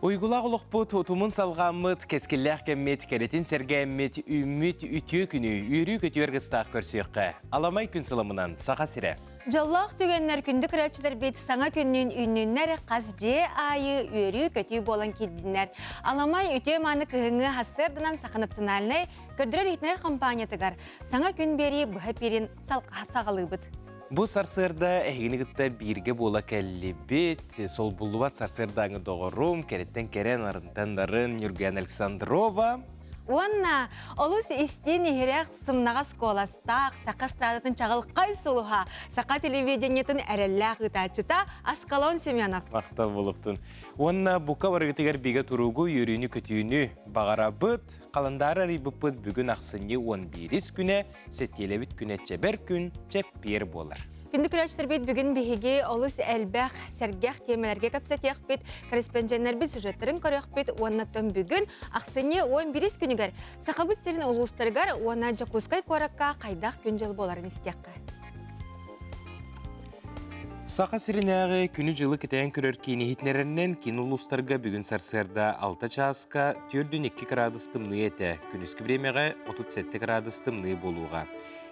Уйгулақ ұлықпыт, ұтымын салғамыт, кескілләқ кәммет, кәретін сәргәммет, үммет үтіе күні, үйрі көтер ғыстақ көрсеққа. Аламай күн сылымынан сақа сірі. Жаллақ түгеннер күнді күрәтшілер бет саңа күннің үнніннер қаз же айы үйрі көтүй болан кеддінер. Аламай үтіе маны күйіңі хастырдынан сақыныцыналынай көрдірер етінер компаниятығар. Саңа күн бері бұға перін сағалы бұд. Бұл сарсырда әйгінігітті бірге бола кәлі бет, сол бұлуат сарсырдаңы доғырым, кәреттен кәрен арынтандарын Юрген Александрова. Онна, олыс істен егерек сымнаға сколастақ, сақа страдатын чағыл қай сұлыға, сақа телевидениетін әрелләқ ұтачыта Аскалон Семенов. Мақта болуқтын. Онна бұқа барғытығар беге тұруғы үйріні көтүйіні бағара бұд, қаландары рибіппыд бүгін ақсыне 11 күне, сеттелебіт күне чәбір күн чәппер болар. Күнді күрәчтер бет бүгін бігеге олыс әлбәқ сәргәқ темелерге кәпсәтеқ бет, корреспонденттер бет сюжеттерін көрек бет, оннаттан бүгін ақсыне 11 күнігер. Сақабыттерін олыстырғар, онна жақузқай қораққа қайдақ күн жыл боларын істеққа. Сақа сиринағы күні жылы кітәйін көрер кейіне хитнерінен кейін ұлыстарға бүгін сарсырда 6 часқа 4-2 градустымны еті, күніскі біремеға 37 градустымны болуға.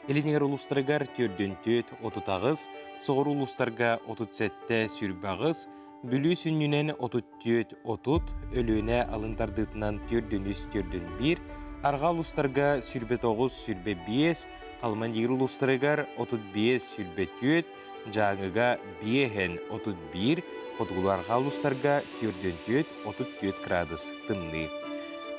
Елінегер ұлыстарғар 4-4, 30 соғыр ұлыстарға 37 сүрбағыз, бүлі сүннінен 34-30, өлііне алындардытынан 4-1, арға ұлыстарға сүрбе 9, сүрбе 5, қалман егір ұлыстарғар 35 сүрбе 4, жаңыға 5-31, қотығыларға ұлыстарға 4-4, градус тымны.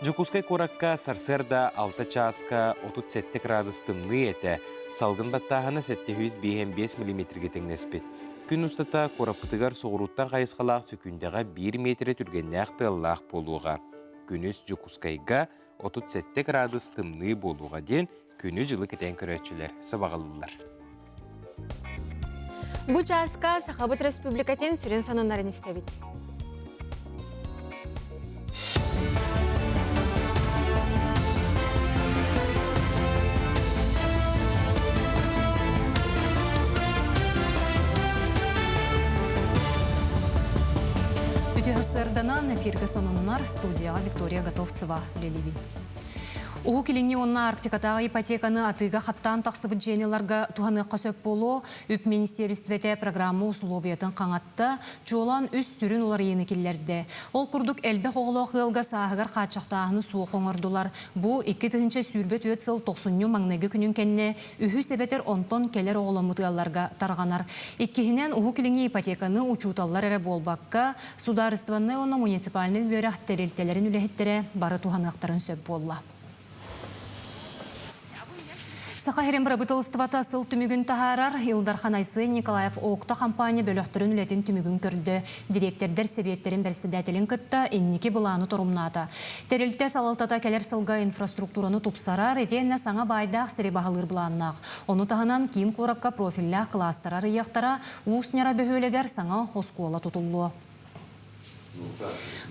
Жукускай коракка сарсерда 6 часка 37 градус тымны еті, салғын баттағына 705 мм теңнеспет. Күн ұстата корапытығар соғыруттан қайысқалақ сөкіндеға 1 метре түргенне ақтығылақ болуға. Күніс Жукускайға 37 градус тымны болуға ден күні жылы кетен көрәтшілер, сабағалылар. Бұл жасқа Сақабыт Республикатын сүрен санонларын істебет. Сырданан эфирге сонуннар студияға Виктория Готовцева үлелебін. Уғы келіңне онна Арктикатағы ипотеканы атыға қаттан тақсыбын женеларға туғаныққа сөп болу, үп министерствете программы условиятын қаңатты, жолан үст сүрін олар ені келлерді. Ол күрдік әлбе қоғылық ғылға сағығар қатшақтағыны суық оңырдылар. Бұ 2-тігінші сүрбет өт сыл 90 маңнығы күнін кәнне үхі себетер онтон келер оғыламытығаларға тарғанар. Иккехінен уғы келіңне ипотеканы учуталар әрі болбаққа, сударыстыванны оны муниципалны бөрәқ тәрелтелерін үләхеттері бары туғанықтарын сөп болла. Сақахерен бірабытылыстывата сыл түмігін тахарар, Илдархан Айсы Николаев оқта компания бөліқтірін үлетін түмігін көрді. Директордер себеттерін бәрсідәтілін күтті, иннеке бұланы тұрымнады. Терелтте салалтата кәлер сылға инфраструктураны тұпсарар, етенне саңа байдақ сірі бағылыр бұланнақ. Оны тағынан кейін қораққа профиллях кластарарияқтара, ұсынера бөхөлегер саңа хоскуала тұтылуы.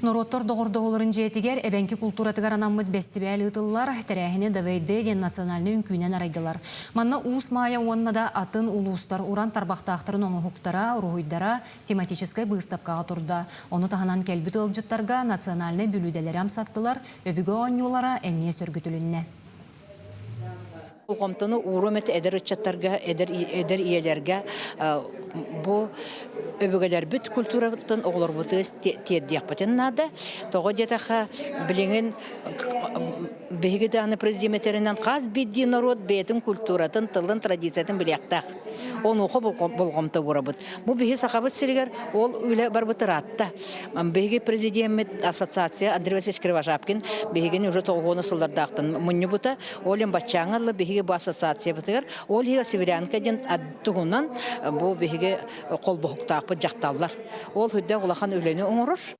Нороттор доғырды олырын жетігер, әбәнкі культуратығар анаммыд бәстібәл ұтылылар, тәрәхіне давайды ден национальны үнкүйнен арайдылар. Манна ұс мая онна да атын улустар уран тарбақтақтырын оңы хуктара, ұруйдара тематическай бұғыстапқаға тұрды. Оны тағынан кәлбіт ылжыттарға национальны бүліделері амсаттылар, өбігі оңюлара әмие сөргітілінне. Қомтыны урумет эдер үтчаттарға, эдер иелерге бұ өбігелер бүт культуратын оғылар бұты теддияқ бұтын нады. Тоғы детаға біліңін бейгі дағыны президиметерінен қаз бедді народ бейтін культуратын, тылын, традициятын білияқтақ. Оны оқы болғымты бұра бұд. Бұ бейгі сақабыт сілігер, ол үлі бар бұты ратта. Бейгі президиемет ассоциация Андрей Васильевич Кривожапкин бейгені уже тоғуыны сылдардақтын мұнны бұта, олен батчаңылы бейгі бұл ассоциация бұтығыр, ол еге северянка ден тұғынан бұл бейгі қол бұқтақ бұд жақталылар. Ол хүдді олақан өлені оңырыш.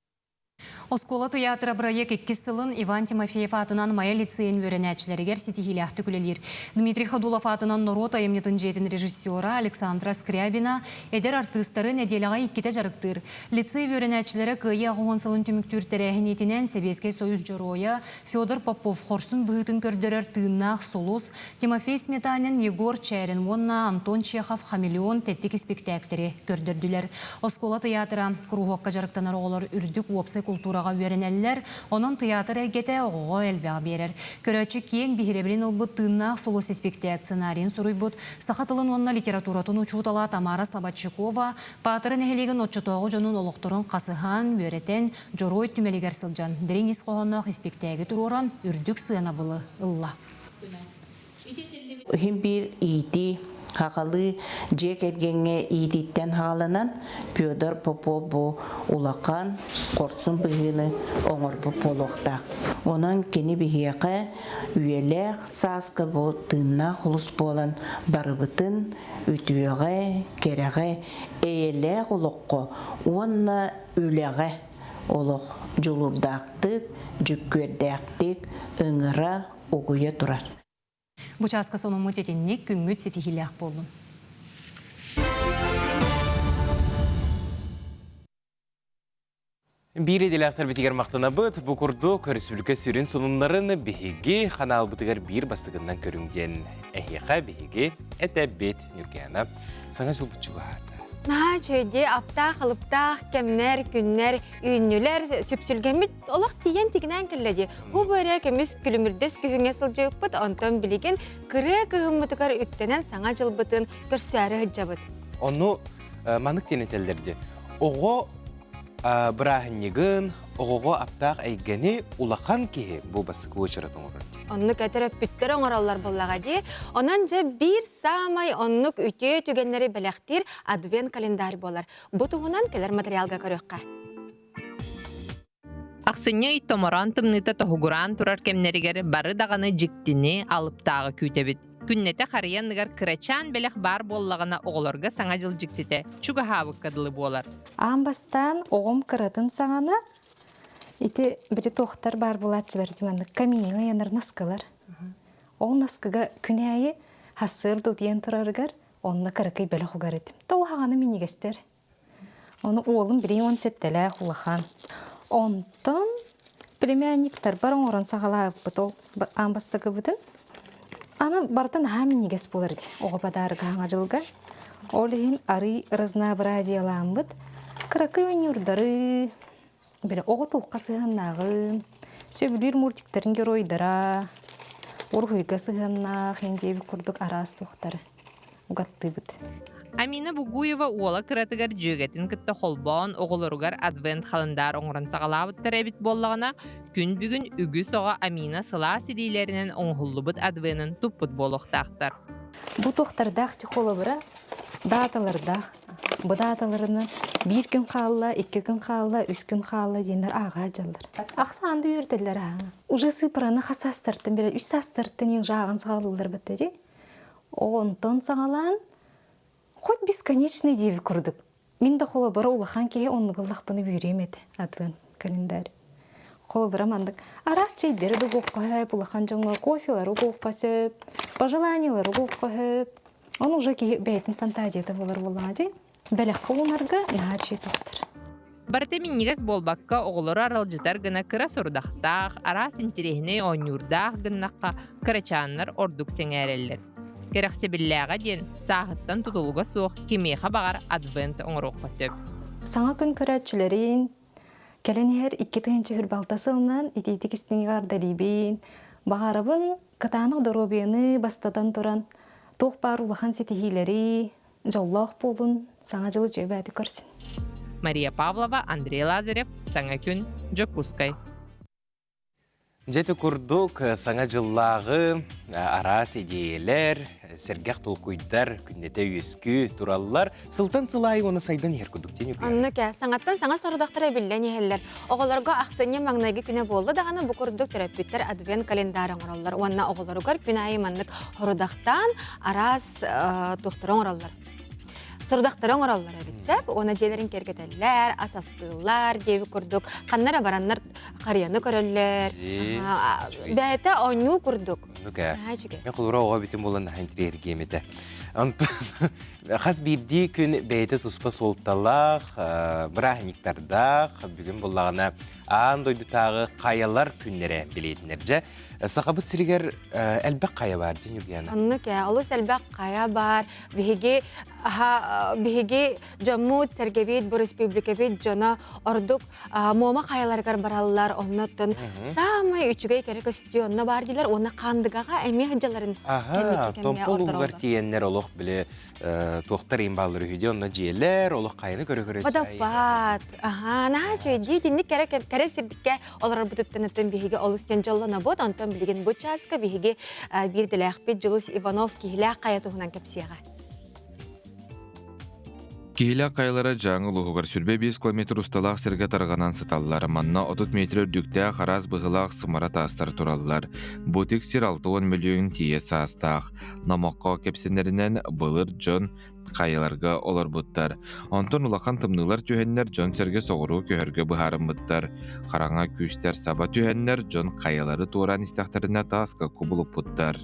Оскола театра проект 2 сылын Иван Тимофеев атынан Майя лицейін өренәчілерігер сетихиляқты күлелер. Дмитрий Ходулов атынан Норот айымнетін жетін режиссера Александра Скрябина әдер артыстары неделяға 2-те жарықтыр. Лицей өренәчілері күйе ағуын сылын түміктүр тәрәхін етінен Себеске Союз Жороя, Федор Попов Хорсын бұғытын көрдірер Тыннақ Солус, Тимофей Сметанин, Егор Чәрін, Онна, Антон Чехов, Хамелеон тәттік спектактері көрдірділер. Оскола театра круғыққа жарықтанар оғылар үрдік уапсай культураға үйренеллер, onun театр әйгеті оғыға әлбәға берер. Көрәтші кейін бігіребірін олбыт тыыннақ солы сеспектек сценарийін сұрый бұд, сақатылын онына литературатын учутала Тамара Слободчикова, патырын әхелеген отчытоғы жонын олықтырын қасыған, өретен, жорой түмелігер сылжан. Дерен исқоғынақ спектегі тұроран үрдік сыйына бұлы ұлла. Хим bir ити хақалы жек ергенге идиттен хағаланан Пёдор Попов бұ улақан қорсын бұғыны оңыр бұ полуқтақ. Онан кені бігеқі үйелек сасқы бұ тынна құлыс болан барыбытын үтіуеғі, кереғі, әйелек ұлыққы, онна үлеғі ұлық жұлырдақтық, жүккердақтық, ұңыра ұғыя тұрар. Бұчасқа соның мұтетіннек күнгіт сетихилях болдың. Бір еделяқтар бітігер мақтана бұд, бұл күрдік республика сүрін сонынларын бігеге қанал бұтығар бір бастығынан көрінген. Әйеқа бігеге әті бет нүргені. Саңа жыл бұтчуға арды. На чөйде аптақ, алыптақ, кемнер, күннер, үйіннілер сөпсілгенмет олақ тиген тегінен келледі. Бұл бөрі кеміз күлімірдес күйіңе сылжығып бұд, онтан білеген кірі күйімітігар үттенен саңа жыл бұтын көрсәрі ғыджабыд. Оны манық тенетелдерді. Оғы бірағынегін, оғығы аптақ әйгені улақан кейі бұл басықы өчіратын ұрын. Оннук әтіріп бүттір оңыралар болаға де, онан жа бір самай оннук үте түгенлері бәләқтір адвент календарь болар. Бұтығынан келер материалға көріққа. Ақсыны томоран тымныта тоғыран тұрар кемнерігер бары дағаны жіктіні алып тағы күйтебет. Күннете қарияныгар кірачан бәләқ бар боллағына оғыларға саңа жыл жіктіте. Чуға хабық қадылы болар. Амбастан оғым кыратын саңана ити бири тоқтар бар булатчылар диманды камиңа янар наскалар. Ол наскага күнәйі хасыр дудиян тұрарыгар, онына кырыкай бәлі хугар етім. Тол хағаны минигестер. Оны олым бірей он сеттелі хулахан. Онтон племянниктар барың орын сағала бұтол амбастығы бұдын. Аны бартын ха минигес боларды. Оға бадарыға аңа жылға. Олығын ары разнообразиялан бұд. Кырыкай өнюрдары Бәлі оғы туққа сығаннағы, сөбілер мультиктерін геройдара, орғыйға сығаннағы, хендебі күрдік арас туқтары. Уғатты бұд. Амина Бугуева уола кыратыгар жөгетін кітті холбон оғылырғар адвент қалындар оңырын сағалабыттар әбіт боллағына күн бүгін үгі соға Амина сыла силейлерінен оңғылы бұд адвенін тұппыт болуқтақтар. Бұ тоқтардақ түйқолы бұра, даталардақ, бұ даталарыны бір күн қалла, 2 күн қалла, 3 күн қалла дейіндер аға жалдар. Ақсанды өрділер аға. Уже сыпыраны қасастырттын, 3 састырттын ең жағын сағалылар бітті. Онтон сағалан, хоть бесконечный деві күрдік. Мен де қолы бұра ұлыған кеге онығылық бұны бүйремеді адвент календарь. Қолы бұра мандық. Арас чейдері де қоққойып, ұлыған жаңға кофелары қоққасып, пожеланиялары қоққойып. Оны уже бәйтін фантазияда болар болады. Бәлек қолынарға нағачы тоқтыр. Барты миннигес болбаққа оғылары аралжытар гына кыра сұрдақтақ, арас интерехіне оңюрдақ гыннаққа кырачанлар ордук сеңәрелер. Керексе білләға ден сағыттан тұтылуға соқ кемеға бағар адвент оңыруқ қосып. Саңа күн көрәтшілерін, кәленер 2-тігінші хүрбалтасылынан итетікістің ғардалибен, бағарабын кытанық дұробені бастадан тұран, тоқ бар ұлыған сетихилері, жоллақ болын, саңа жылы жөбәді көрсін. Мария Павлова, Андрей Лазарев, Саңа күн, Жокускай. Жеті күрдік саңа жыллағы арас идеялер, сәргәқ толқуйдар, күннете үйескі туралылар, сылтан сылай оны сайдан ер күрдіктен үйгер. Анны кә, саңаттан саңа сарудақтары білден ехелер. Оғыларға ақсыне маңнайғы күні болды дағаны бұл күрдік терапевттер адвент календарың оралылар. Онна оғыларығар күн айы маңнық хорудақтан арас тоқтырың оралылар. Сұрдақтары оңыралылар әбітсәп, оны желерін кергетелер, асастылар, деуі күрдік, қаннара бараннар қарияны көрілер. Бәйті оңу күрдік. Мен құлыра оға бітім болан әйінтірі ергемеді. Хас бирди күн бейті тұспа солталақ, бірахниктардақ, бүгін бұллағына аан дойды тағы қаялар күннері білетінерже. Сақабыт сірігер әлбәк қая бар, дейін Юбияна? Онны ке, олыс әлбәк қая бар, биһиги Жаммут, Сергебет, бу республикабет жона ордук мома қаяларгар баралылар, оннаттын самай үчүгей керек өстү онна бар дейлер, онна қандыгаға әме хыджаларын Томпол ұлғар тиеннер олық біле тоқтар ембалыр үйде, онна жиелер, олық қайыны көрі-көрі Водопад. Наға жөйді, динник кәрі сирдікке олар бұтыттынытын биһиги олыстен жоллана бот, онтан білген бұт жазға биһиги бірділәқпет Жылус Иванов кихілі қая тұғынан кәпсияға. Кихилі қайлары жаңыл ұғығыр сүрбе 5 километр ұсталақ сірге тарғанан сыталылар. Манна 30 метр үрдікті қараз бұғылақ сымара тастар туралылар. Бұтик сир 6-10 миллион тие састақ. Намаққа кепсенерінен бұлыр жон қайларға олар бұттар. Онтон ұлақан тымнылар түйеннер жон сірге соғыру көхерге бұхарын бұттар. Қараңа күштер саба түйеннер жон қайлары туыран істақтарына тасқа күбіліп бұттар.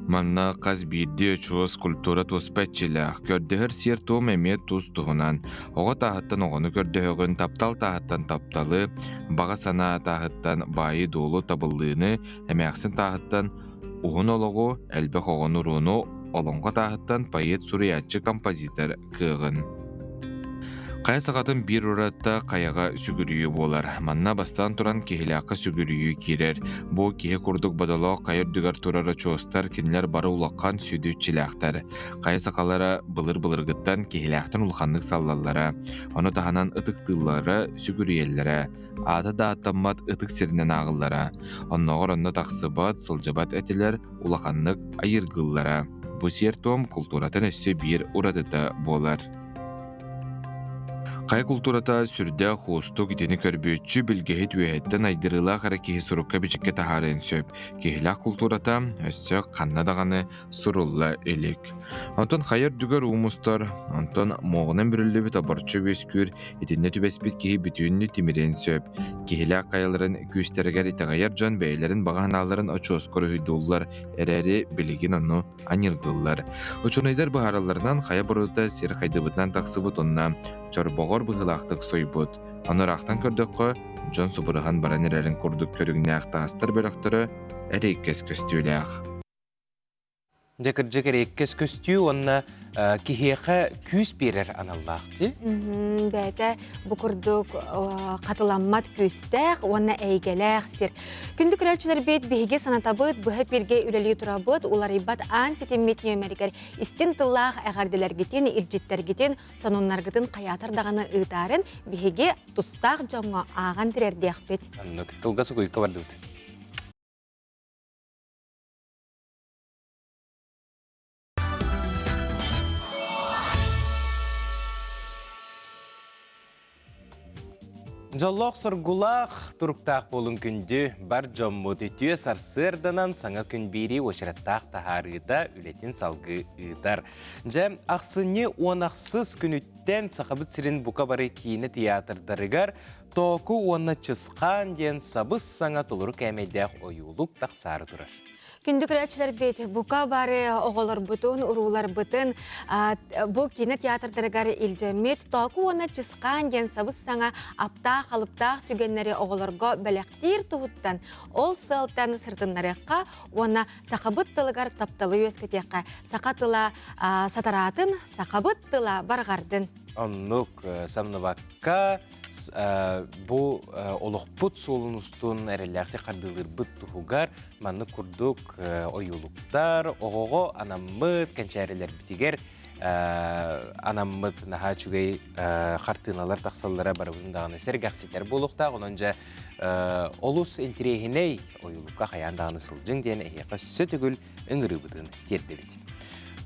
Манна қаз бирде чуыз культура туспәтчілі, көрдігір сер туым әмет туз туғынан. Оға тағыттан оғыны көрдігігін таптал тағыттан тапталы, баға сана тағыттан байы долу табылдığını, әмәқсін тағыттан ұғын олығы әлбәқ оғын ұруыны, олонға тағыттан пайет сұриятчы композитор кығын. Қая сағатын бір ұратта қаяға сүгірүйі болар. Манна бастан тұран кехілақы сүгірүйі керер. Бұл кеhe күрдік бадала қайыр дүгар тұрары чоғыстар кенілер бары улаққан сүдүтчіләқтар. Қая сақалары бұлыр-бұлырғыттан кехілақтан ұлқанлық саллалары. Оны тағанан ұтық тыллары сүгірүйелері. Аты да аттаммат ұтық серінен ағылары. Оннағыр онны тақсыбат, сылжыбат әтілер улақанлық айырғылары. Бұл сертом культуратын өсі бір ұрадыда болар. Қай культурата сүрдә хосту гидени көрбөтчү билгехит үәттен айдырыла қара кеһи сурукка бичикке тахарын сөп. Кехилак культурата өссө қанна дағаны сурулла элек. Антон хайыр дүгөр уумустар, антон моғынан бүрілі біт абарчы өскүр, етінде түбәспет кеһи бүтүнні тимирен сөп. Кехилак қайыларын күстергер итағайар жон бәйлерін бағаналарын очос көрүхүйдуллар, әрәрі білеген ону анирдуллар. Очонайдар бұхараларынан қая бұрылта сер қайдыбытынан тақсыбыт онна чорбоғор бұғылақтық сойбыт. Анырақтан көрдіққы, жон субырыған баран әрәрін көрдік көрігіне ақтағастар бөліқтірі әрейкес көстүйләқ. Декір жекер еккес көстүү, онна кихеқа күз берер аналлақты? Бәді бұқырдық қатыламмат күстәқ, онна әйгеләқ сер. Күнді күрәтшілер бет бейге санатабыд, бұғы берге үләлі тұрабыд, олар ибат антитеммет нөмәрігер істен тыллақ әғарділер гетен, иржеттер гетен, сонунлар гетен қаятар дағаны ұйтарын бейге тұстақ жауға аған тірердеқ бет. Кылғасы көйкі барды бұд. Жоллоқ сұргулақ тұрықтақ болын күнді бар жоммуд үтіе сарсырданан саңа күн бері өшіраттақ тахарыда үлетін салғы ұйдар. Жа ақсыне онақсыз күніттен сақабыт сірін бұқа бары кейіні театрдарыгар току оны чысқан ден сабыз саңа толыры кәмейдәқ ойулық тақсары тұрар. Күнді күрәтшілер бет бұқа бары оғылар бұтын, ұрулар бұтын, бұл кейіні театрдарыгар илжемет, току оны чысқан ден сабыз саңа аптақ, алыптақ түгенлері оғыларға бәләқтер тұғыттан, ол сылтан сыртынларыққа, оны сақабыт тылығар тапталы өскетеққа, сақатыла сатаратын, сақабыт тыла барғардың. Оннук самнываққа бұл олықпұт солыныстың әреләқті қардылыр бұт тұхуғар маңны күрдік ойылықтар, оғығы анаммыт, кәнчәрелер бітігер анаммыт наға чүгей қартыналар тақсаллара барыбындағаны сәргәқсетер болуқтақ, онынша олыс интерегіней ойылыққа қаяндағаны сылжың дейін әйеқа сөтігіл үңірі бұтын терді бет.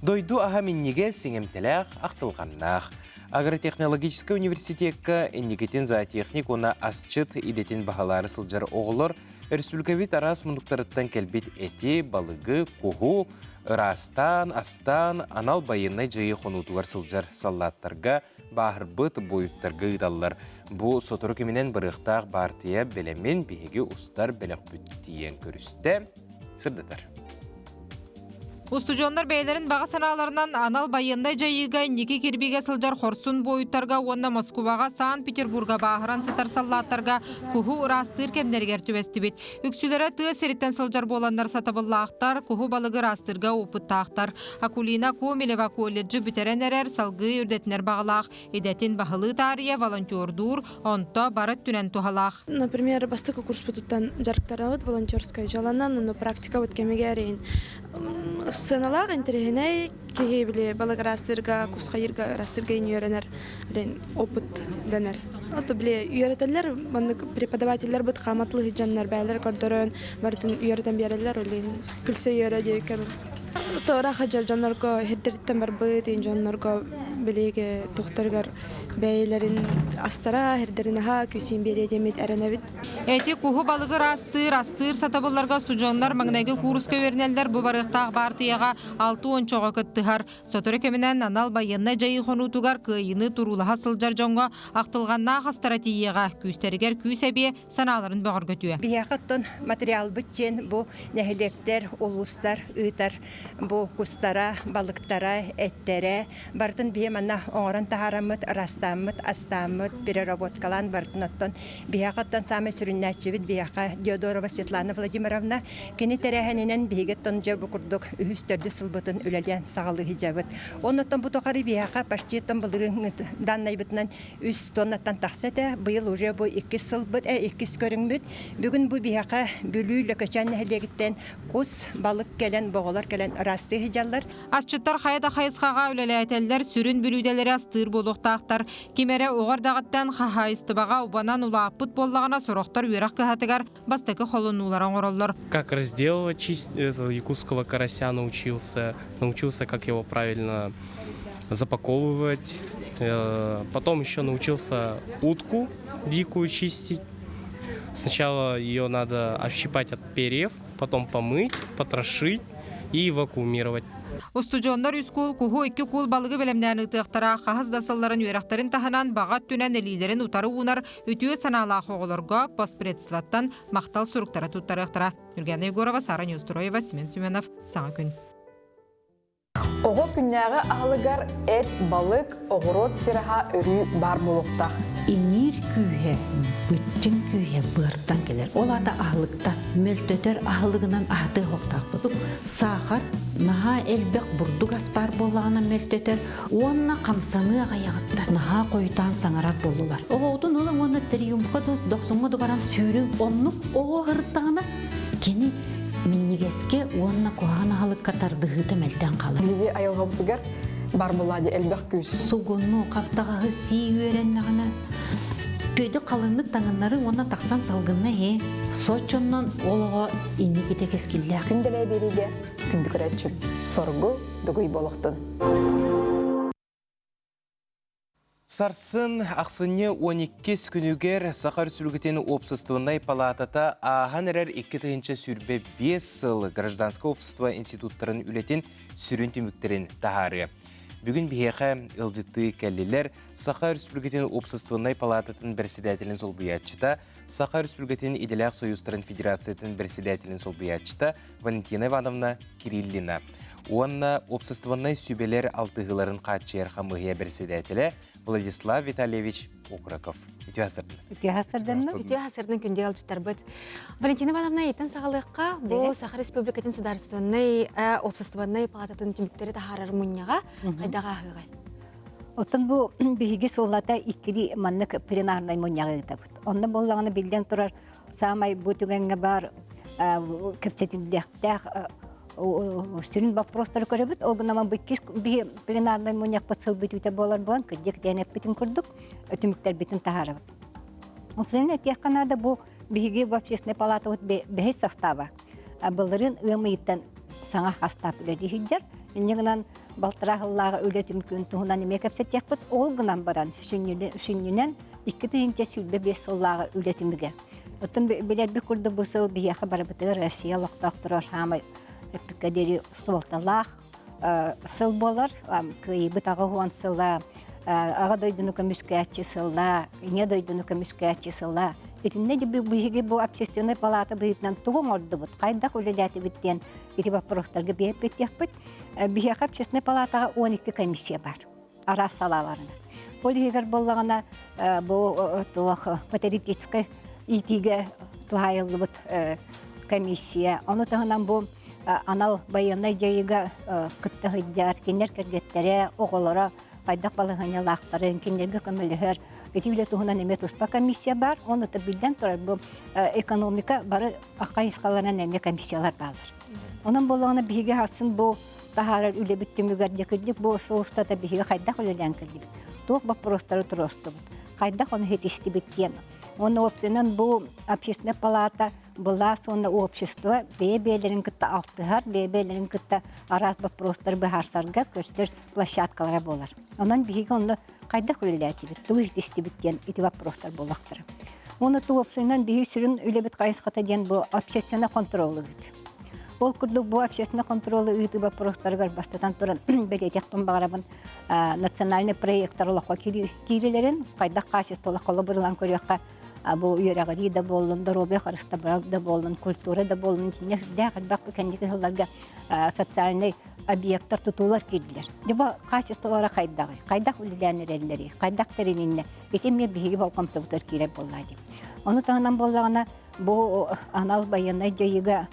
Дойду аға меннеге сеңемтеләқ ақтылғаннақ. Агротехнологический университетка эннигетен зоотехник оны асчыт идетен бағалары сылжар оғылыр. Республикавит арас мұндықтарыттан кәлбет әте, балығы, куху, ырастан, астан, анал байынай жайы қонутуғар сылжар саллаттарға бағыр бұт бойыттарға ұдалылар. Бұл сотыры кеменен біріқтақ бартия бәлемен бейге ұстар бәлек бүттиен көрісті сырдатар. Устужондар бәйлерин баға саналарынан анал байындай жайыга неке кирбиге сылжар хорсун бойуттарга онна Москваға, Санкт-Петербурга бағыран сытар саллаттарга куху растыр кемдергер түбестибит. Үксүлері тыа сериттен сылжар боландар сатабыллаақтар, куху балығы растырга опыттақтар. Акулина Комилева колледжі бүтерен әрер салғы үрдетінер бағалақ. Едетін бағылы тария волонтердур, онто барыт түнен тухалақ. Например, бастықы курс бұтыттан жарықтарағыд волонтерская жаланан, но практика өткемеге әрейін. Сыналақ интерегеней кеге біле балығы растырға, кусқайырға растырға үйренер опыт денер. Ото біле үйретелер, преподавательлер бұд қаматлығы жаннар бәлер көрдірін, бәртін үйретен берелер, күлсе үйреде өкем. Ото рақа жаннарға хеддерттен бар бұд, жаннарға білеге тоқтарғар бәйлерін астара, хердерін аға күсейін бередемет әрінәвіт. Әйті куху балығы растыр сатабылларға студионлар маңнайғы курсқа вернелдер бұ барықтақ бартыяға 6-10 чоға күттіғар. Сотыры кемінен анал байынна жайы қонутуғар күйіні тұрулаға сылжар жоңға ақтылғаннақ астаратияға күстерігер күсәбе саналарын бағыр көтуе. Бияқыттын материал бүтчен бұ нәхілектер, олустар, ұйтар, бұ кустара, балықтара, әттері, бартын бие манна оңырын тағарамыт, растамыт, астамыт, переработкалан бартын оттон. Бияқыттын самы сүріннәтчевіт бияқа Диодорова Светлана Владимировна кені тәрәхәнінен бейгеттон жабы күрдік үхістерді сылбытын үлелен сағалы хижабыт. Оныттан бұтоқары бияқа паштеттон бұлырын даннай бұтынан үс тоннаттан тақсәті, бұйыл уже бұ 2 сылбыт, 2 көріңбіт. Бүгін бұ бияқа бүлі лөкөчән нәхілегіттен құс, балық кәлен, боғылар кәлен расты хижалар. Асчыттар қайда қайысқаға үлеләйтелдер сүрін бүлүйделері астыр болуқтақтар. Кемері оғардағыттан қағайыстыбаға убанан улаппыт боллағына сұрақтар үйрақ көхатығар бастықы қолынуларын ороллар. Как разделывать якутского карася научился, как его правильно запаковывать. Потом еще научился утку дикую чистить. Сначала ее надо общипать от перьев, потом помыть, потрошить и вакуумировать. Устужондар үскул куху 2 кул балығы белемнән ұтықтара қағыз дасылларын үйрақтарын тахынан бағат түнен әлилерін ұтары ұнар үтіе санала қоғылырға постпредстваттан мақтал сұруқтары тұттарықтара. Юргена Егорова, Сара Неустроева, Семен Сүменов, Саңа күн. Оғы күннәғы ағылығар әт, балық, оғырот сираға өрі бар болуқта. Инир күйе, бүтчен күйе бұрттан келер. Ол ада ағылықта мөлтөтер ағылығынан ады хоқтақ бұдық. Сағар, наға әлбек бұрдық аспар болағына мөлтөтер, онына қамсаны ағаяғытта наға қойтан саңарак болулар. Оғудың ұлың оны триумфқа доқсыңы дұбаран сүйрің оннық оғы ғырттағына кені миннигеске онна кохана халык катардыгыта мелтен калыр. Биги айылга бугар бар булади элбек күз. Сугунну каптагы сиюрен гана. Көйдө калынлык таңыннары онна таксан салгынна Сочоннон олого инни ките кескиллер. Күнделе бериге күндүкөрөчүл. Соргу дугуй болохтун. Сарсын ақсыне 12 күнігер Сақар сүлгітен опсыстывынай палатата ағын әрер 2-тігінші сүрбе 5 сыл гражданскы опсыства институттарын үлетін сүрін түміктерін тағары. Бүгін бейеқі ұлжытты кәлілер Сақар сүлгітен опсыстывынай палататын бірседәтілін сол бұятчыта, Сақар сүлгітен Иделяқ Союзтарын Федерациятын бірседәтілін сол бұятчыта Валентина Ивановна Кириллина. Онна опсыстывынай сүбелер алтығыларын қатчер қамығия бірседәтілі Владислав Витальевич Окраков. Үтіе хасырдың күнде алжыттар бұд. Валентина Ивановна еттен сағалыққа бұл Сахар Республикатын сударственный опсыстыванный палататын түміктері тахарар мұнияға қайдаға ақығай. Отын бұл бейгі соллата иккілі маннық пленарнай мұнияға ғытабыд. Онны болағаны білден тұрар самай бұтығанға бар көптетіндіқтәқ Сирин вопростар көрөбүт, ол гына биккис би пленарный муняк посыл битүтэ болар болан, кыдек денеп битин курдук, өтүмүктөр битин тахарабыт. Оксенне текканада бу биги в общественной палата вот бехис состава. Былырын ымыйттан саңа хастапылер дихиджар, иннегнан балтырахыллага өлөтүмкүн туһунан мекепсеттекпит, ол гынан баран шүннүнен 2-тинче сүлбе 5 сыллага өлөтүмүгө. Отун билер би курдук бу сыл бияха барабыты Россия локтоктурар хамай Пикадери солталах сыл болар, кыйбы тагы хуан сыла, ага дойдуну көмүскәчи сыла, ине дойдуну көмүскәчи сыла, Итинне биһиги бу общественный палата быйтнан тугун ордубут. Кайда хүлеләти биттен ити вопростарга беп беттекпит. Биһиги общественный палатага 12 комиссия бар. Арас салаларына. Полигер боллагана бу туах патриотический итиге тухайылбыт комиссия. Оны тагынан бу анал баяндай жайыга кыттыгыддар, киндер кергеттере, оголора кайда балыгыны лактарын, киндерге көмөлөр. Этивле туһунан эме туспа комиссия бар. Оны да билден турар бу экономика бары акайскаларынан эме комиссиялар балдар. Онун болгона биһиге хасын бу тахарар үле биттимигер декирдик бу соуста да биһиге кайда көлөлөн кирдик. Тух вопростары туросту. Кайда оны хетисти биттен. Оны опсенен бу общественная палата была сонна общество бебелерин кытта алтыгар, бебелерин кытта арас вопростар бахарсарга көстөр площадкалары болар. Онан биһиге оны кайда көлөлөтү бит, тух хетисти биттен ити вопростар болактыр. Оны туопсенен биһи сүрүн үле бит кайсыката ден бу общественный контроль бит. Ол күрдік бұл общественный контролы үйті вопростарығар бастатан тұрын бәлетектің бағарабын национальный проекттар олаққа кейрелерін, қайдақ качестволы қолы бұрылан көріққа бұл үйерағыри да болын, дорубе қарыста да болын, культура да болын, дәғілбақ бүкәндегі жылларға социальный объекттар тұтулар кейділер. Деба качестволары қайдақ үліләнер әлілері, қайдақ тәренінне, етеме бігі балқамты бұтар кейреп болады. Оны тағынан болағына бұл анал баянай жайыға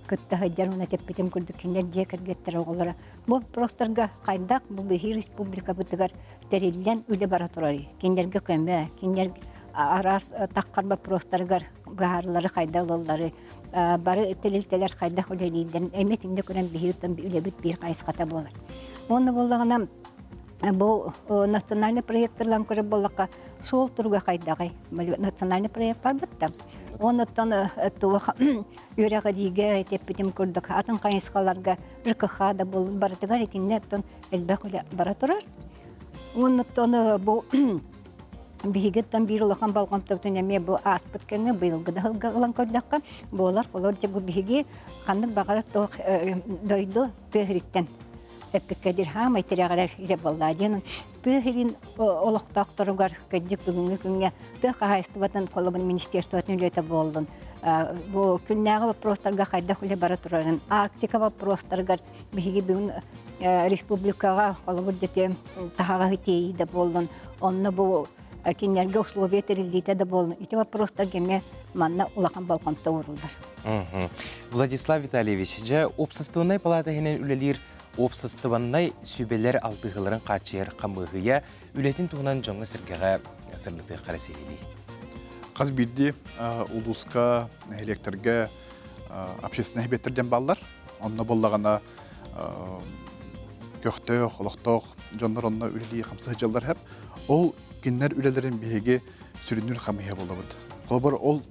кытта хаджар уна теппетем күрдүк кинер же кергеттер оголора. Бу просторга кайдак бу бехи республика бутыгар терилен үле бара турары. Кинерге көмө, кинер арас таккарба просторгар баарлары кайдаллары, бары телилтелер кайдак үлелиден эметинде көрөн бехиттен үле бит бир кайсыката болар. Оны боллагана бу национальный проекттарлан көрө боллакка сол турга кайдагы национальный проект бар бутта. Онуттан туох үрәгәдигә теппетем күрдек. Атын кайыскаларга РКХ да булып бардыгар итиннәттен элбәкүлә бара турар. Онуттан бу бигеттен бир улахан балган тәүтенеме бу аспыткәне быелгы да галган күрдәккә. Булар колор бу биге ханны багара тох дойду тегриттен. Эпкәдер һәм әйтергәләр ире булладын. Бөһрин олоқтақтырыгар кәддік бүгінгі күнге тұқ ағайыстыбатын қолыбын министерстватын үлеті болдың. Бұл күннәғы вопростарға қайда құлы бара тұрарын. Арктика вопростарға бігі бүгін республикаға қолыбыр дете тағағы тейі де болдың. Онны бұл кенерге условия терілдейті де болдың. Эти вопростар кеме манна улақан балқанта урылдар. Владислав Витальевич, жа общественный палата хенен үлелер Опсыстываннай сүбелер алтығыларын қачер қамығыя үлетін туғынан жоңы сіргеға сырлықты қарасерелі. Қаз бірде ұлысқа, электрге, общественный хебеттерден баллар. Онына болағана көқтөк, олықтоқ, жонлар онына үлелі қамсығы жалдар әп. Ол кеннер үлелерін бейге сүрінір қамығыя болабыд. Қолбар ол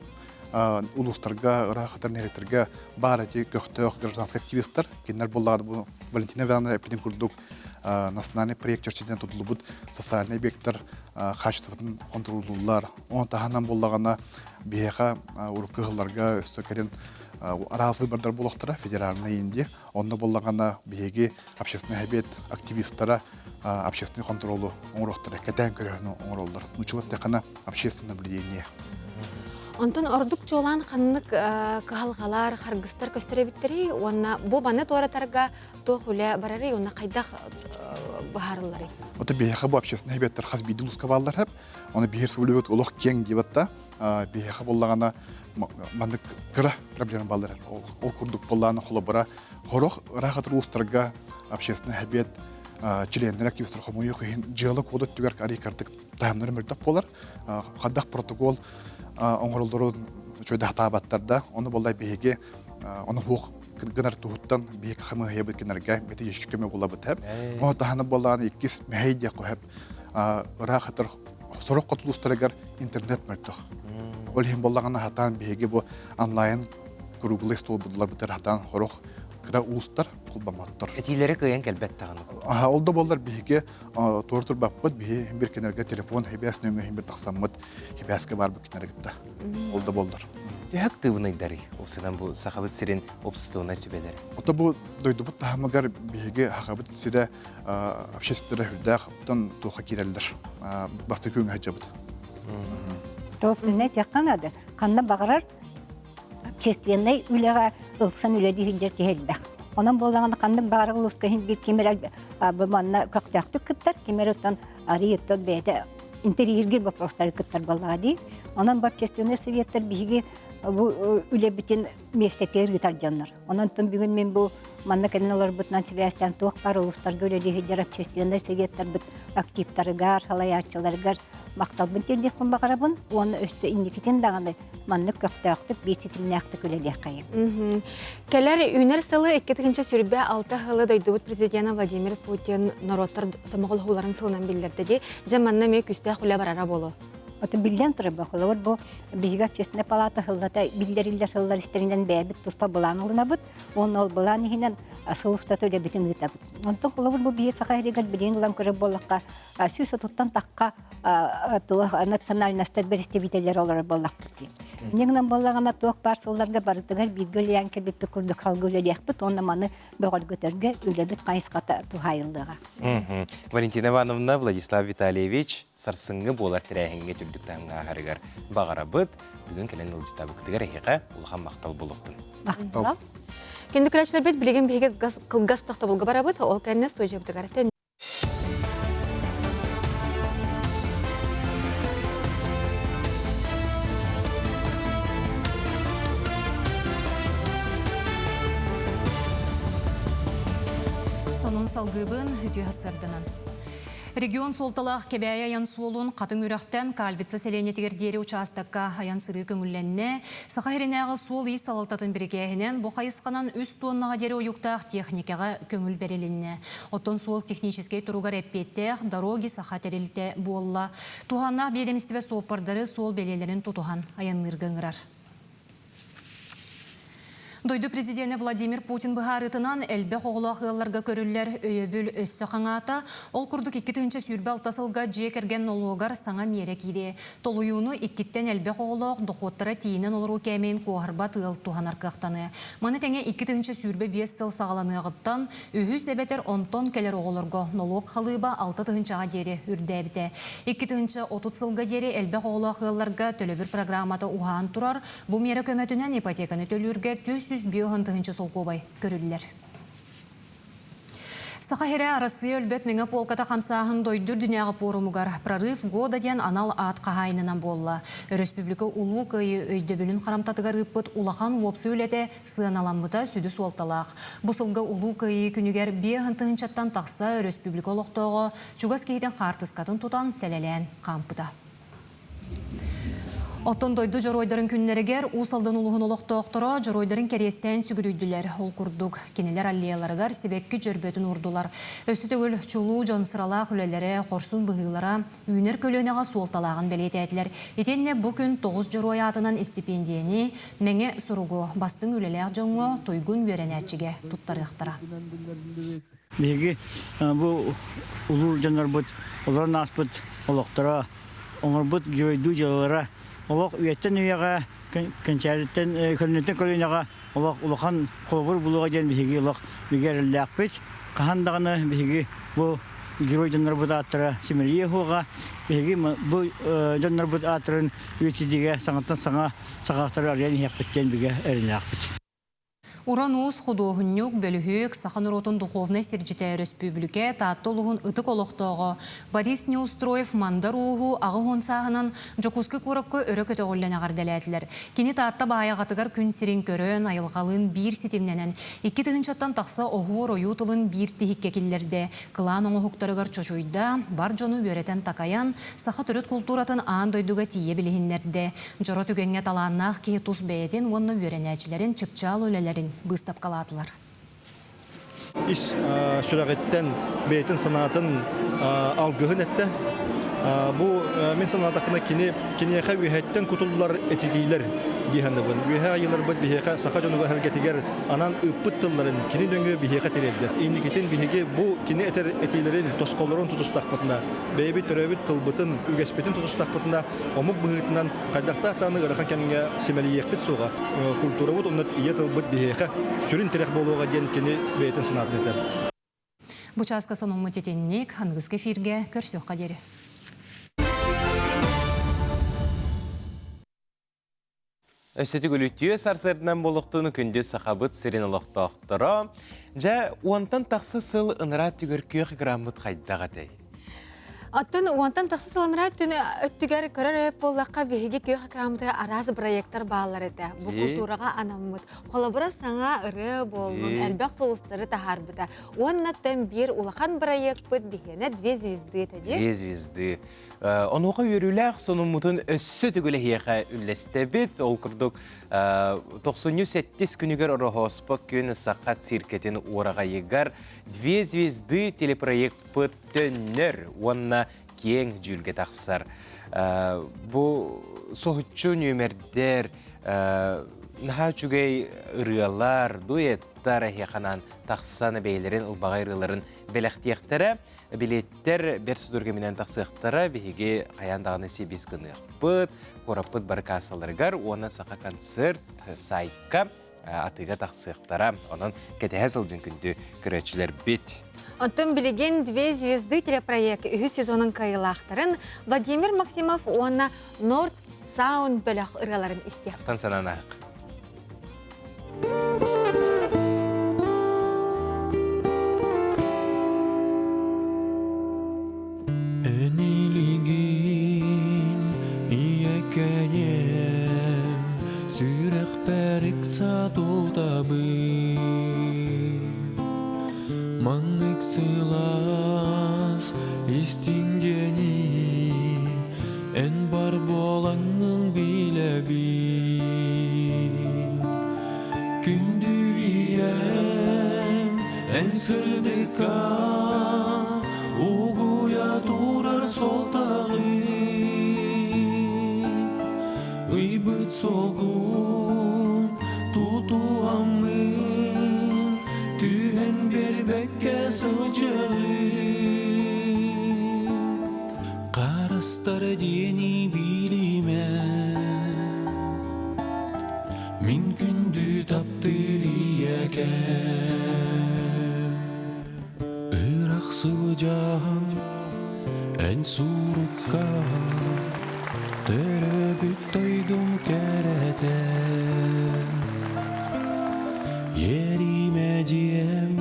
улустарга, рахатар неректерге бар эти көқтөк гражданский активисттар. Кеннер болағады бұл Валентина Ивановна эпидем курдук национальный проект чарчиден тутулубут социальный объекттар качествотун контролдуулар. Он таханан боллагана бияка уруккыларга өстөкерин аразы бардар болоктара федеральный инди. Онда боллагана биеги общественный объект активисттара общественный контролу оңроктара кетен көрөнү оңролдор. Учулат текана общественное наблюдение. Онтон ордук жолан қаннық кахалғалар, харгыстар көстеребіттері, онна бұл баны туаратарға тоқ үлі барары, онна қайдақ бұхарылары. Ота бейхі бұл общественный хебеттер қаз бейді ұлысқа балдар әп, оны бейхі сөйлебет олық кен дебатта, бейхі болағана мандық кіра проблема балдар әп. Ол күрдік болағаны қолы бұра, қорық рахатыр ұлыстарға общественный хебет, члендер активистер қомойы қойын жылы коды түгер қари картық таймнары мөрдіп болар, қаддақ протокол оңғырылдыру чөйді хатабаттарда, оны болай бейге, оны хуқ гынар туһуттан бейге қамы хебет кенерге беті ешкі көмі бола бітәп. Оны таханы болағаны еккес мәйде қойып, рахатыр сұрық қотылыстарығар интернет мөрдіқ. Ол хем болағаны хатан бейге бұл онлайн круглый стол бұдылар бітер хатан қорық кіра ұлыстар құлбаматтыр. Әтейлері көйен кәлбәт тағаны бұл? Олда болдар бейге тур-тур бақпыд, бейге бір кенерге телефон, хебяс нөңі, бір тақсамыд, хебяске бар бұл кенергітті. Олда болдар. Түйәк түйбіні дәрі, олсынан бұл сақабыт сирен опсыстығына сөбелері? Ота бұл дойдыбыт тағамығар бейге хақабыт сире общественері хүрдәқ бұтын туға керелдір. Басты көңі әджабыд. Тоопсунне текканады. Канна багарар общественный үлега ылсан үледи хиндер тиһелбэх. Онан боллаган канны багарар улускаһин бир кемерел быманна көктөктүк кыттар, кемерөттөн арыйыттан бэйде интерьергер вопростары кыттар боллади. Онан общественный советтер биги бу үлебитин мештетер гитар жаннар. Онан тон бүгүн мен бу манна каналар бутнан связьтан тох бар улустарга үледи хиндер общественный советтер бит активтарыгар, халаячыларгар мактал бинтерди кон багарабын, оны өстө индикетен даганы манны көктөктүк беситимнакты үледи кайы. Келер үнер сылы 2-нче сүрбе 6 хылы дойдубут президент Владимир Путин народтар самогол хуларын сылынан билдерди ди. Жаманна ме күстә хула барара болу. Это билден треба хылы бу бига общественная палата хыллата билдерилер хыллар истеринен бәбит туспа буланылына бут. Оны ол буланы хинен асылыфта төле битин гитап. Онтон хылы бу бие сахайрыгар билен улам көрө боллакка сүсө туттан такка национальный стабилистебителер олар боллак бути. Негнен боллагана тох бар сылларга барытыгар бигөл янке бит күрдүк халгөлө яхпыт онна маны бөгөл көтөргө үлебит кайыската тухайылдыга. Валентина Ивановна, Владислав Витальевич сарсыңгы болар тирәһеңгә түлдүктәнгә харыгар багарабыт бүгүн келен ылжытабыктыгар эһига улхан мактал булыктын. Мактал. Кенди күрәчләр бит билеген биге газ тахта булга барабыт, ол кәннәс той җабдыгар. Сонун салгыбын үтү хасардынан. Регион солталақ кебәя аян суолун қатын үрәқтен Кальвица селенетігердері участакка аян сыры көңілленне, сақайринағы суол үй салалтатын біргейінен бұқайысқанан үз тоннаға дері ойуқтақ техникаға көңіл берелінне. Оттон суол технический тұруғар әппеттеқ, дороги сақа терілті болла. Туғанна бедемістіве соопардары суол белелерін тұтуған аян ыргыңырар. Дойду президенті Владимир Путин бұғарытынан әлбе қоғылақыларға көрілер өйебіл өссі қаңата, ол күрдік 2-нче сүрбе алтасылға жекерген олуғар саңа мере кейде. Толуюны 2-тен әлбе қоғылақ дұқоттары тиінен олыру кәмейін қоғарба тығыл туған арқақтаны. Маны тәңе 2-нче сүрбе 5 сыл сағаланы ағыттан, үйі сәбетер 10 тон келер оғылырға nolog қалыба 6-нчаға дері үрдәбіті. 2-нче 30 сылға дері әлбе қоғылақыларға төлі бір программаты уған тұрар, бұл мере көмәтінен ипотеканы төлірге 200 солқобай көрілілер. Сақахире арасы өлбет меңі полката қамсағын дойдыр дүнияғы порумугар прорыв года ден анал ат қағайынынан болла. Республика улу күйі өйдөбілін қарамтатыға рыппыт улахан лопсы өлеті сығаналамыта сүді суалталақ. Бұсылғы улу күйі күнігер 5-чаттан тақса республика олықтығы чугас кейден қартысқатын тұтан сәлелен қампыта. Оттон дойду жоройдарын күннерігер усалдан улуғын олықтоқтыра жоройдарын керестен сүгірүйділер. Ол күрдік кенелер аллияларығар себеккі жөрбетін ұрдылар. Өсті төгіл чулу жон сыралақ үлелері қорсын бұғылара үйнер көлөнеға суолталағын бәлет әділер. Етенне бұл күн 9 жорой атынан стипендияны мәңе сұруғы бастың үлелер жоңы тойгун берен әтшіге тұттарықтыра. Беги бұл улу жанар бұд, олар нас бұд олықтыра, оңыр бұд геройду жалылара. Олық үйеттен үйеға, кәнчәріттен көлінеттен көлінеға, олық ұлықан қолбыр бұлыға ден бігеге олық бігерілі ақпет. Қағандағыны бігеге бұл герой жанар бұд аттыра семелие хуға, бігеге бұл жанар бұд аттырын үйетедеге саңаттан саңа сағақтары ариян еқпеттен біге әріне ақпет. Уранус художник бөлүхүк Сахан Ротун духовный серджите республике тааттолугун ытык олоқтоғы Борис Неустроев мандаруху ағығын сағынан жокускы көрөккө өрө көтөғылен ағарделәтілер. Кені таатта бағаяғатығар күн сирин көрөн айылғалын бір сетимненен 2-чаттан тақса оғуыр ойутылын бір тихикке келлерде қылан оңығықтарығар чочуйда бар жону бөретен такаян саха түріт культуратын аан дойдуға тие білігіндерде. Жоро түгенге таланнақ кейі тұс бәйетін онны бөренәчілерін чыпчал өлелерін быстап қалатылар. Ис сүрәгеттен бейтін санатын алгығын әтті. Бұ мен санатақына кенеға үйәттен күтілділер әтекейлер дейханды бұн. Үйәға айылар бұд бейеға сақа жонуға әргетігер анан үппіт тылларын кені дөңі бейеға терелдер. Емлекетін бейеге бұ кені әтейлерін тосқолырын тұтыстақ бұтына, бейбіт түрәбіт тылбытын үгеспетін тұтыстақ бұтына, омық бұғытынан қайдақта ақтаны ғырықан кәніңе семәлі екпіт соға. Культура бұд онат ие тылбыт бейеға сүрін терек болуға ден кені бейтін санатын етер. Бұчасқа соның мұтетеннек ханғыз кефирге көрсеуққа дері. Өсеті көліттіе сарсырдынан болуқтыны күнде сақабыт сирен олықтақтыра. Жа, уантан тақсы сыл ыныра түгіркеуі граммыт қайдағатай. Аттан уантан тақсы сыланыра түні өттігер көрер өп болаққа бейге кеуі қақырамыдығы аразы проекттар бағалар еді. Бұл культураға анамыд. Қолабыра саңа ұры болын, әлбәқ солыстары тахар бұда. Онна төн бір улақан проект бұд бейіне 2 звезды тәде. 2 звезды. Онуға өріләқ соның мұтын өссі түгілі хеға үлесті бет. Ол күрдік 97 күнігер ұрығоспық күн сақат сиркетін ураға егар 2 звезды телепроект бұд төннер. Онна кең жүлге тақсар. Бұл соғытчу нөмердер, наға жүгей ұрыялар, дуеттар әхеқанан тақсаны бейлерін, ұлбағай ұрыларын бәліқтияқтары, билеттер бір судырға менен тақсықтары бейге қаяндағыны себес күнік бұд, қораппыд бар касылырғар, оны сақа концерт сайтқа атыға тақсықтары, оның кәтіғе сылжын күнді көрәтшілер бет. Онтын білеген 2 звезды телепроект үхі сезонын кайылақтарын Владимир Максимов оны Норд Саунд бөліқ ұрғаларын істе. Алтан санан ақ. Өнилігін иекәнем сүрек бәрік сатуда Маннык сылас истингени Эн бар болаңның билебин Күнді ием ән сырдыка Угуя турар солтағы Уйбыт солгун тутуамын Tühen berbekке sılcağım Karastar diyeni bilime Min kündü taptıriyeken Irak sılcağım en surukka Terebüt doydum kerete Yerime ciyem,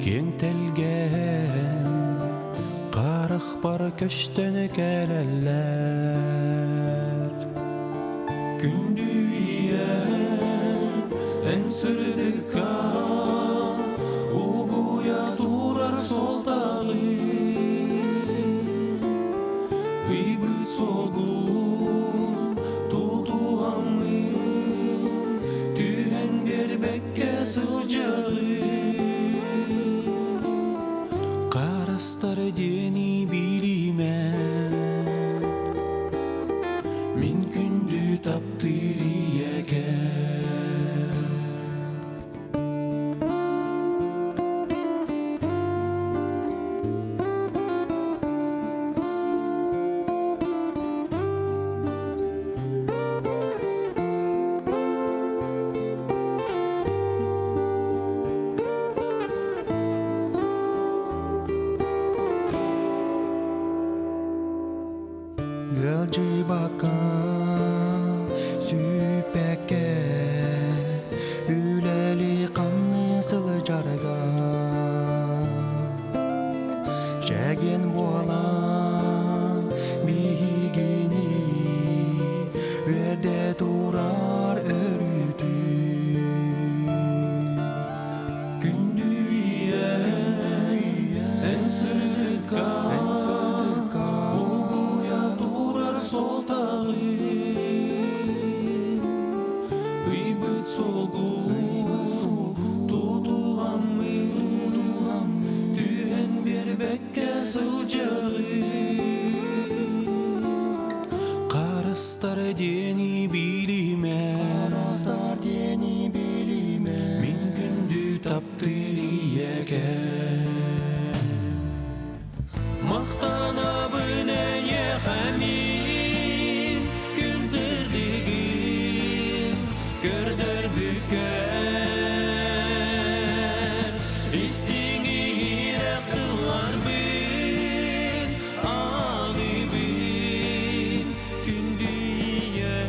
keng telgem Qaraq bar köştene geleller Kündü iyem, en sırdıka Uguya durar soldağı Hıybıt solgun, tutuhamın Tühen berbekke sılcağı Karastar deni bilime Min kündü taptıriyeken Gelci baka süpeke Üleli kanlı sılcarga Şegen boğalan bihigini Verde durar örüdü Gündü en sırka soldağı Hıybıt solgun tutuhamın Tühen berbekke sılcağı Karastar deni bilime Min kündü taptıriyeken Maqtana büneye hamin Gün zırdıgın Gördür büker İstini hirek kılar bin Ağı bin Gündüyem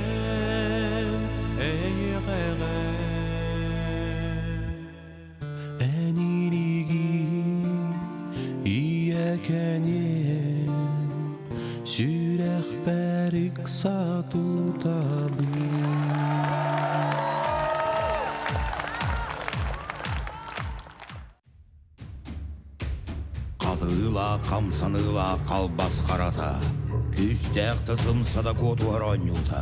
максату табы. Қадыла қамсаныла қалбас қарата, күстәқ тызымса да көтуар онюта,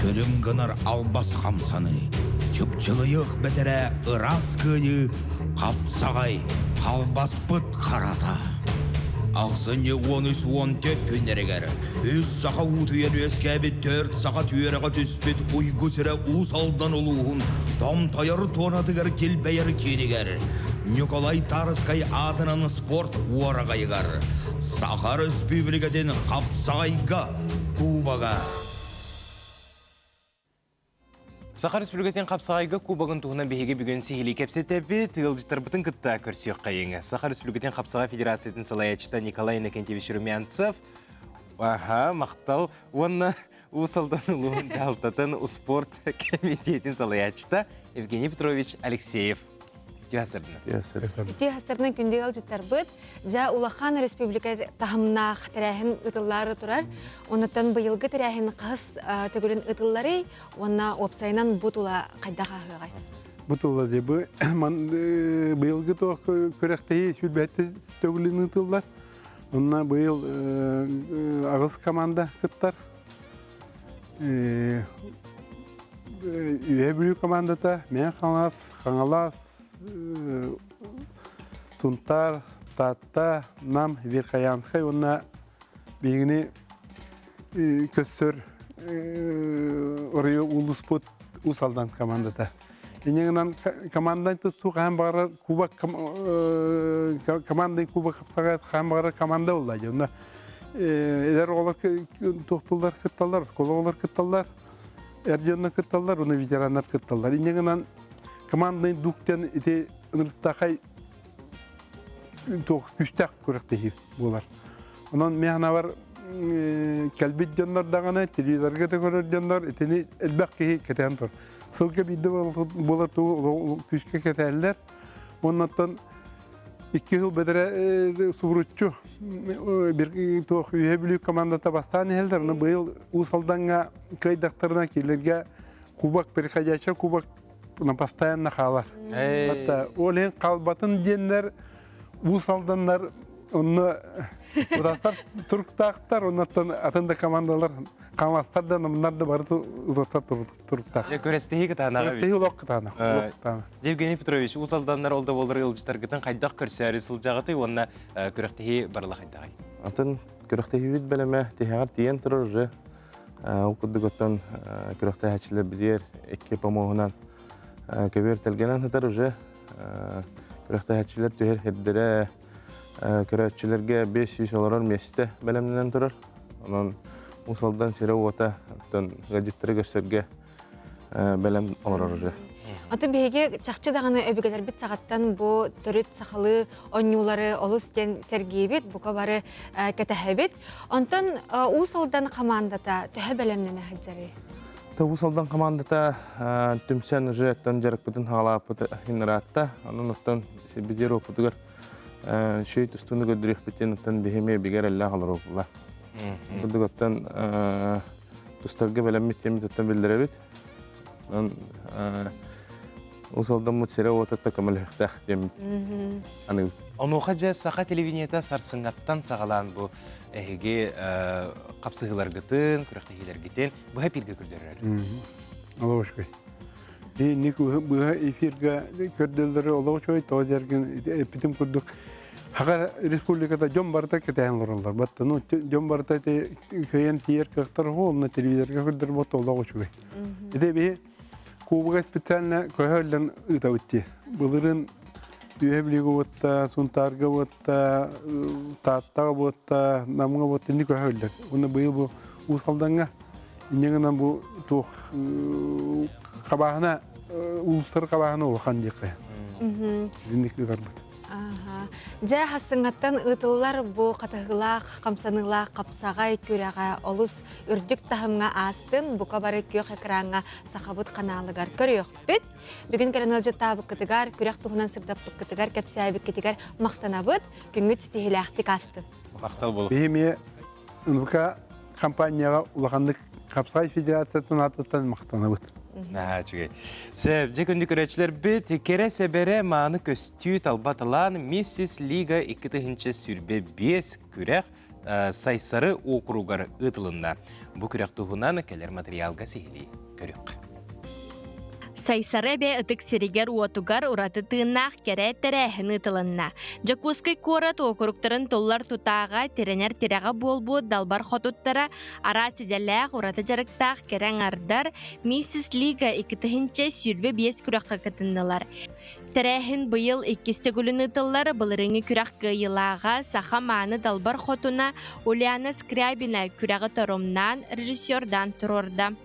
көлім гынар албас қамсаны, чүпчылыйық бәтірі ырас күні, қапсағай қалбас бұт қарата. Ақсыне 13-14 күннерегер, үз сақа ұтуен өскәбі 4 сақа түйеріға түспет ұйғы сірі ұсалдан ұлуғын, там тайыр торатығыр келбәйір кенігер. Николай Тарыскай атынан спорт уарағайғар. Сақар Республикаден қапсағайға Кубаға. Сақар Республикатын Қапсағайға Кубагын туғына бейге бүгін сейхілі кәпсетәбі тығылжытар бұтын күтті көрсек қайыңы. Сақар Республикатын Қапсағай Федерациятын салаячыта Николай Иннокентьевич Румянцев мақтал онына ұсалдан ұлуын жалтатын спорт комитетін салаячыта Евгений Петрович Алексеев. Үті ғасырның күнде алжыттар бұд, жа Улахан Республика тағымнақ тәрәхін ұтылары тұрар, онытын бұйылғы тәрәхін қағыз төгілін ұтылары, онына опсайынан бұд ұла қайдаға ғағай. Бұд ұла дебі, бұйылғы тоқ көректейі сүлбәтті төгілін ұтылдар, онына бұйыл ағыз команда күттар, үйе бүлі командата, мен қаңалас, Сунтар, Татта, Нам, Верхаянскай, онна бейгіне көссөр орайы улыспот усалдан командата. Енеңінен командан тұсту қаған бағарар Кубак командай Кубак қапсағай қаған бағарар команда олайды. Онна әдер олар тоқтылдар күтталар, скола олар күтталар, әрденна күтталар, оны ветерандар күтталар. Енеңінен командный дуктен ите ынырттақай күстәк көректейі болар. Онан механа бар кәлбет жондар дағаны, телевизорға да көрер жондар, етені әлбәк кейі кетен тұр. Сылға бейді болар күшке кетәлілер. Оннаттан 2 жыл бәдірі суғырытчу. Bir тоқ үйе білі командата бастан елдер. Бұл ұсалданға кайдақтарына келерге кубак переходяча, кубак постоянно қалар. Олен қалбатын денлер, ұсалданлар, оны ұдақтар тұрықтақтар, оннаттан атында командалар қаластардан мұнарды бары ұзақтар тұрықтақ. Көрестегі қытанаға бейт? Көрестегі ұлақ қытана. Евгений Петрович, ұсалданлар олда болыр ұлжытар қытын қайдақ көрсәрі сылжағыты, онына көректегі барыла қайдағай? Атын көректегі бейт бәлеме тегағар тиен тұрыр жы. Оқыдық оттан көректегі әчілер бідер, әкке помоғынан көбертелгенен хатар уже көрәхтә хәтчеләр төһәр хәддәрә көрәтчеләргә 500 оларар месте белемнән торыр. Анан усалдан сире ота тон гаджеттер гәшәргә белем оларар уже. Аты беге чакчы даганы өбөгөлөр бит сагаттан бу төрөт сахалы онюлары олустен Сергеевит бука бары кетәһәбит. Онтон усалдан командата төһә белемнән хаҗары. Усалдан командата түмсен уже тан жарык бүтін хала пыты хинратта, анын оттан себедер опытыгар шөйт үстүнү көдүрүк бүтен оттан бехеме бигер элле халар опула. Кырдык оттан тустарга белемит темит оттан билдиребит. Усалдан мутсере отатта камалыктах дем. Аны Онуға жа сақа телевинията сарсыңаттан сағалан бұл әйге қапсығылар ғытын, күріқтігілер ғытын, бұға пирге күрдерер? Ола өшкөй. Бұға эфирға көрділдері ола өшкөй, тоғы жерген эпитім күрдік. Хаға республикада жон барда кетайын лоралар. Батта, жон барда көйен тиер қақтар олына телевизорға күрдер бұты ола өшкөй. Еде бе, Кубаға специально көйелден ұта өтті. Бұлырын Үйәбілігі бұтта, Сунтарға бұтта, Таттаға бұтта, Намға бұтта, не көйелдер. Оны бұйыл бұл ұсалданға, инеңінен бұл тоқ қабағына, ұлыстар қабағына олған деқі. Діндікті қарбыд. Жа хасыңаттан ұтылар бұ қатығылақ, қамсанылақ, қапсағай көрәға олыс үрдік тахымға астын бұқа бары көк экранға сақабыт қаналығар көрек бүт. Бүгін кәрінілжі табы күтігар, көрек тұғынан сырдап күтігар, кәпсәйбі кетігар мақтанабыт, күнгіт стихиләқтік астын. Мақтал болып. Бейме НВК компанияға ұлағандық Капсай Федерациясын атыттан мақтанабыт. Сөп, жекінді көрәтшілер біт, кере себере маны көстүү талбатылан Миссис Лига 2-тігінші сүрбе 5 күрәк сайсары округар ұтылында. Бұ күрәк тұғынан кәлер материалға сейлі көрек. Сайсары бе ытык сиригер уотугар ураты тыыннаах кере терәһін ытылынна. Жакускай корат окруктарын толлар тутаға теренер терәға болбу далбар хотуттара ара сиделләх ураты жарыктаах керәң ардар Миссис Лига 2-тігінші сүрбе 5 күрәкка кытыннылар. Терәһін быйыл 2 гүлін ытыллар былырыңы күрәк кыйылаға саха маны далбар хотуна Уляна Скрябина күрәғы торомнан режиссердан турорда.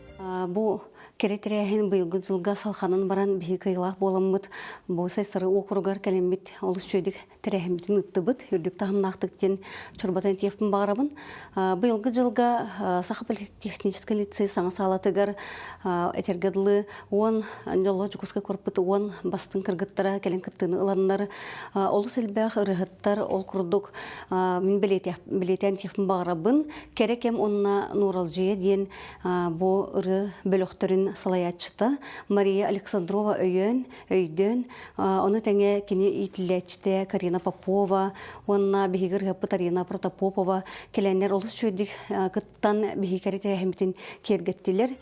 Бу керетерәһен быйылгы жылга салханын баран биһи кыйлах боламмыт. Бу сайсары округар калембит олус чөйдик терәһен ыттыбыт. Үрдүк тахымнактыктен чорбатан тиеппин барабын. Быйылгы жылга Сахапыл технический лицей саңа салатыгар этергедлы 10 анжологический корпут 10 бастын кыргыттара келен кыттыны ыланнар. Олус элбэх ырыгыттар ол курдук мин билетен тиеппин барабын. Керекем онна Нуралжия диен бу ыры бөлөктөрүн салаячты. Мария Александрова өйдөн, оны тәңе кини итиләчте Карина Попова, онна бихигер хапы Арина Протопопова, келәннәр олыс чөйдик кыттан бихикәре тәрәхемтен кергеттилер.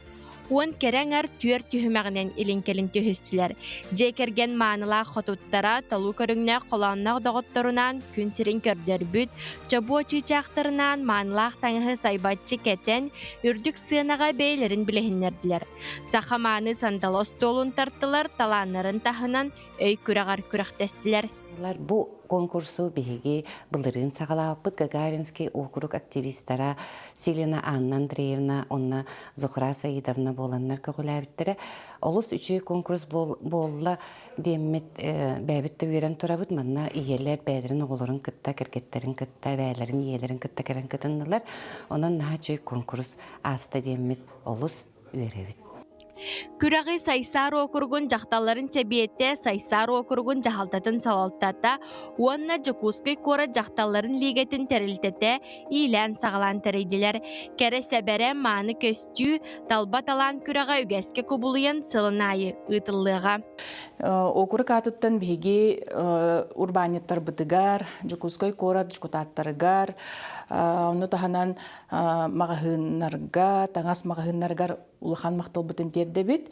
Он керәңәр түер түһімәғінен илінкелін түхістілер. Жекерген маңыла хотуттара талу көріңне қоланнақ доғыттарынан күн сирин көрдер бүт, чабу чичақтарынан маңылақ таңығы сайбатчы кәтен үрдік сынаға бейлерін білігінерділер. Сақа маңы сандалос толун тартылар таланларын тахынан өй күрәғар күрәқтестілер. Бу конкурсу биһиги былырын сагалааппыт Гагаринский округ активисттара Селена Анна Андреевна, онна Зухра Саидовна боланнар көгүләбиттере. Олус үчү конкурс болла деммет бәбитте үйрен турабыт манна иелер бәдерин оголорун кытта керкеттерин кытта бәйлерин иелерин кытта керен кытыннылар. Онон наха чөй конкурс аста деммет олус үйребит. Күрәғи Сайсар округун жақталарын себиетте Сайсар округун жахалтатын салалтата, уанна Жакускай кора жақталарын лигетін тәрілтете илән сағалан тәрейділер. Кәрі сәбәрі маны көстүү талбат алан күрәға үгәске көбулуян сылынайы ұтылыға. Округ атыттан беги урбаниттар бытыгар, Жакускай кора жкутаттарыгар, оны таханан мағahыннарга, таңас мағahыннаргар улахан мақтал бытын тердебит.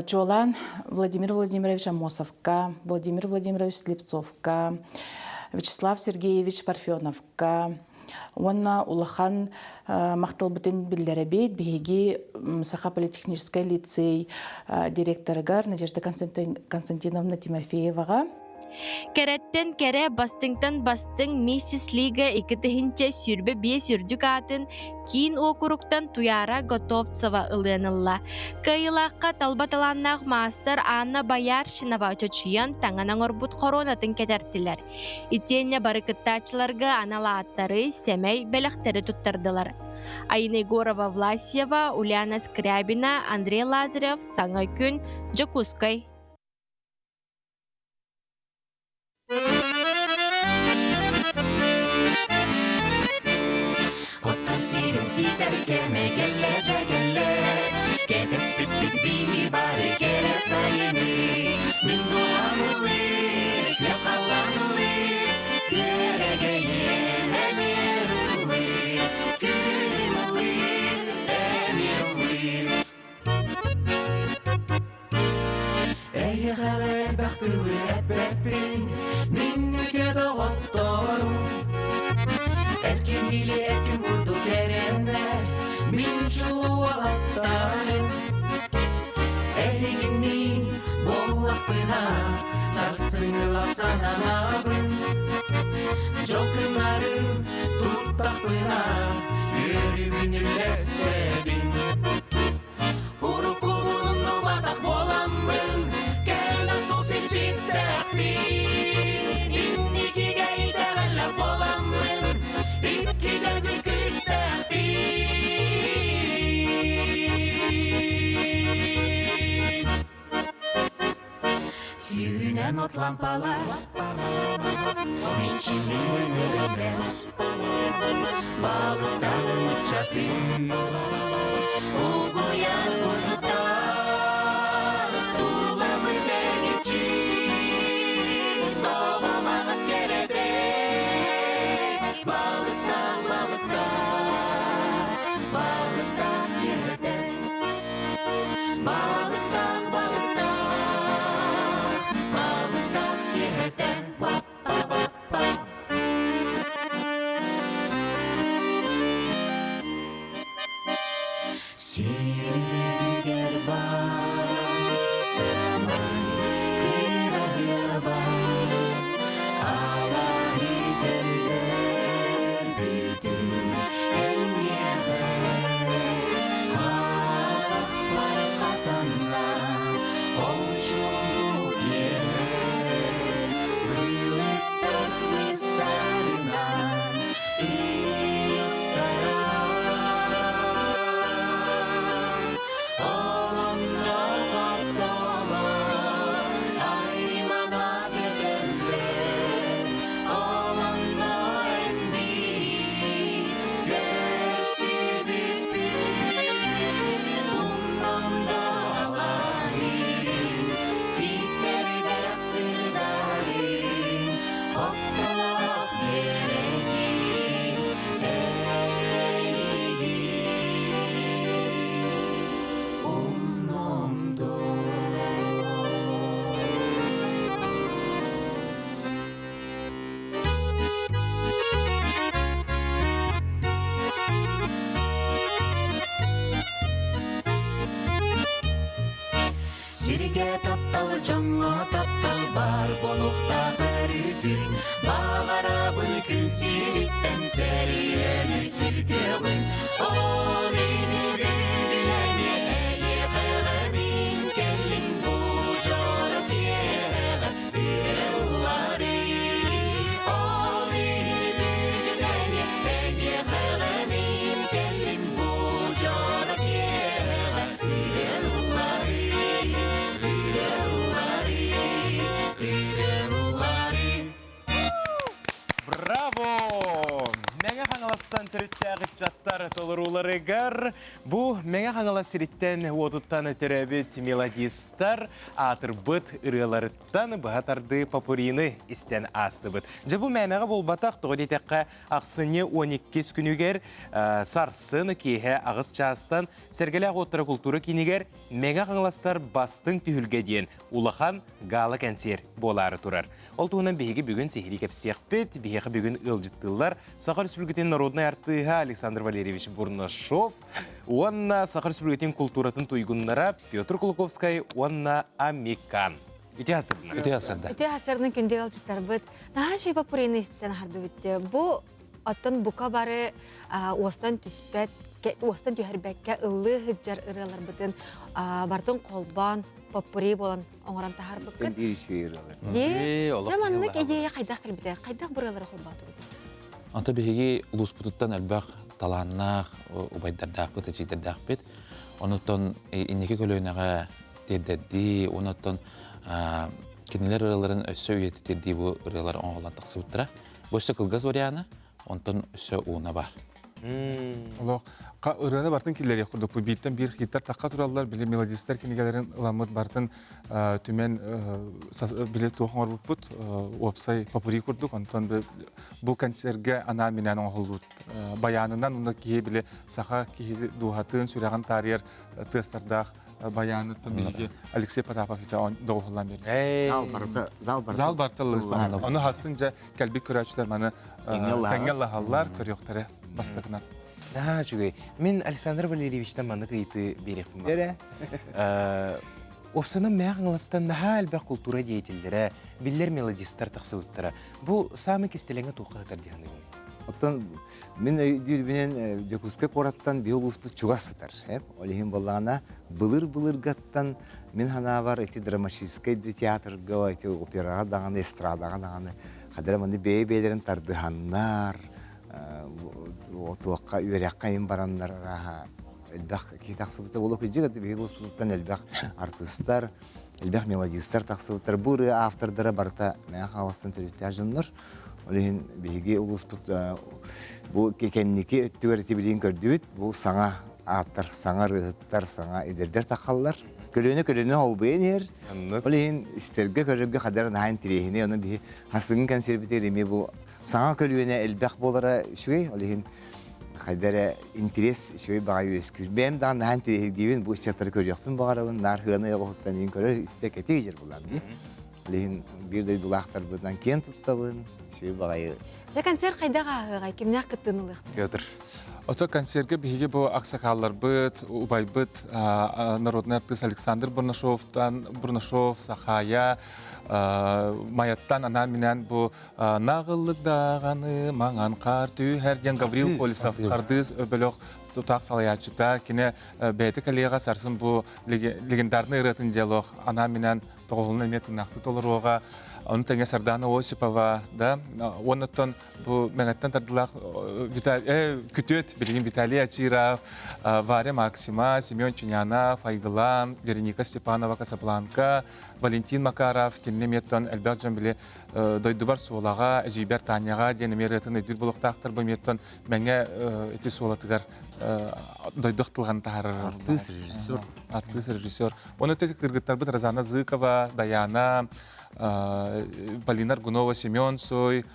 Чолан Владимир Владимирович Амосовка, Владимир Владимирович Слепцовка, Вячеслав Сергеевич Парфеновка. Онна улахан мақтал бытын билдеребит, беги Саха политехнический лицей директорыгар Надежда Константиновна Тимофеевага. Кәрәттен кәрә бастыңтан бастың Миссис Лига 2-тігінші сүрбе 5 үрдік атын кейін округтан Туяра Готовцева ылынылла. Кайылаққа талбаталаннақ мастер Анна Бояршинова чөчүйен таңанан орбут коронатын кетертілер. Итенне барыкыттачыларға аналааттары сәмей бәліқтері туттардылар. Айна Егорова Власьева, Уляна Скрябина, Андрей Лазарев, Саңа күн, Жакускай. Ottasirin siiteri kerme kelle jagelle Ketes pippit bihi bari kere sayini Mingo amulik yakalanlik Küregeyin emirlik Külimulik emirlik Ey xaler baxtılı ebbepin Minnüke doğattarım Erkin hili erkin kurdu kerenler Min çuluğa attarım Ehiginin bollak bina Sarsınılar sana nabın Jokınarım tuttak bina Yürübün ülleslerin Uruk kulunlu batak bolamın Kena sol seçittek bin İnniki geyde galla bolamın İki gönül kıstek bin Sünen ot lampalar Minçilli önürler Balık dalını çatın Угуян курдуктар Туламы тергечи Тоғамағыз кереде Балықтақ, балықтақ Балықтақ кереде Балықтақ, балықтақ Балықтақ кереде Ба-ба-ба-ба Сиргер бар, самай кирагер бар, алаhi дендер бүтін әлмеғі. Қарақ бар қатанна, ол чук ері, бүліктір ұстарынан, Сирге таптал, жаңа таптал бар болуқта ғаритин Бағара бүкін силіктен сәриелі сүйтеуін Ол езі-бүйділәне әйе қылғамин келін бұл жорық еғі үре ұлары Ол езі-бүйділәне әйе қылғамин келін бұл жорық еғі үре ұлары Браво! Мәңе қаңыластан түріттәғі жаттар толыруларыгар. Бұ мәңе қаңылас сиріттен отуттан түрәбіт мелодистар атыр бұт ұрыларыттан бұғатарды попурины істен асты бұт. Жабу мәнеға бол батақ тоғы детеққа ақсыны 12 күнігер сарсын кейхе ағыз частан сәргелі ағыттыры культуры кенегер мәңе қаңыластар бастың түйілге дейін улахан гала кәнсер болары тұрар. Ол туғынан бейгі бүгін сехили кәпістеқ бет, бейгі бүгін ылжыттылар. Сақар Республикатын народный артыға Александр Валерьевич Бурнашов, онна Сақар Республикатын культуратын туйгуннара Петр Кулаковскай, онна Амикан. Үте асырдың? Үте асырдың күнде ылжыттар бұд. Наға жей попурины істен арды өтті. Бұл оттан бұқа бары остан түспәт, остан түйәрбәкке ылы ғыджар ұрылар бұдын. Бартын қолбан, попури болан оңыран тахар бұққын. Жаманлық идея қайдақ кірбіде, қайдақ бұрылары қолба тұрды? Anta bihigi ulus pututtan elbaq talanaq, ubaydardaq bit, ejidardaq bit. Onutton inneki kölöynäge teddi, onutton kiniler ırıların össö üyeti teddi bu ırılar oğlan taqsı buttıra. Boşsa kılgaz variana, onutton össö uğuna bar. Олох ыраны бартын киллер курдук. Бу биттен бир хиттар такка тураллар, биле мелодистер кинегелерин ыламыт бартын түмен биле тоохор бут, опсай попури курдук. Онтон бу концертге ана менен оңолут. Баянынан унда кие биле саха кие дуhатын сүраган тарьер тестардах баяны томиге Алексей Потапов ите доохоллан бер. Зал бартылы. Аны хасынча калби көрәчләр маны тәңгәллахаллар көрөктәре бастыгынан. Да, чугай. Мен Александр Валерьевичтен маны кыйты берекпін. Бере. Опсана мәғыңластан наға әлбәқ культура деятелдері, биллер мелодистар тақсылыттары. Бұл самы кестелеңі туқығытар дегенді күн. Оттан мен үйділбінен Жакуска қораттан биыл ұспыт чуғасытар. Олихин болағына бұлыр гаттан мен хана бар эти драматический театрға, эти операға дағаны, эстрадаға дағаны. Қадыраманды бей-бейлерін тардығаннар, отуаққа, үйерекқа ем барандар, әлбәқ кей тақсыбыты болу көздегі биыл ұспыттан әлбәқ артыстар, әлбәқ мелодистар тақсыбыттар. Бұл автордары барыта мәң қаластан түреттер жонлар. Олеген бейге ұлыспыт бұл кекеннеке өттігер етебілейін көрдібіт, бұл саңа аттар саңа рыһыттар, саңа идердер тақаллар. Көлөне олбайын ер. Олейін істерге көрерге қадар нағын тирехіне, оны бі хасығын консервитер еме бұл саңа көлөне әлбәқ болара шуй, олейін қадары интерес шуй баға өскүр. Бәм дағын нағын тирехілгейбін бұл ішчаттары көріяқпын бағарабын, нархығаны еғоқтан ең көрер істек әтек жер болам дей. Олейін бір дойдулақтар бұдан кен тұттабын, шуй бағайы. Жа концерт қайдаға ағыға, кемнақ күттін ұлықтыр? Петр. Ото концертке биһиги бу аксакаллар быт, убай быт, народный артист Александр Бурнашов, Сахая, Маяттан ана менен бу нағыллык дағаны маңан қар түйерден Гаврил Полисов қардыз өбөлөк тутак салаячыта кине бәйті коллега сарсын бу легендарный ыратын диалог ана менен тоғылын әметі нақты толыруға оны тәңе Сардана Осипова, да, оныттан бу мәңәттен тардылақ күтөт, білген Виталий Ачиров, Варя Максима, Семен Чинянов, Айгылан, Вероника Степанова, Касабланка, Валентин Макаров, кеннеметтен әлбәқ жан біле дойдубар суолаға, Әжейбер Таняға, денемер етін өйдір болықтақтыр бұметтен мәңе өте суолатығар дойдық тылған тағарыр. Артист режиссер. Оны өте кіргіттар бұд Розана Зыкова, Даяна, Полина Аргунова, Семен Сой,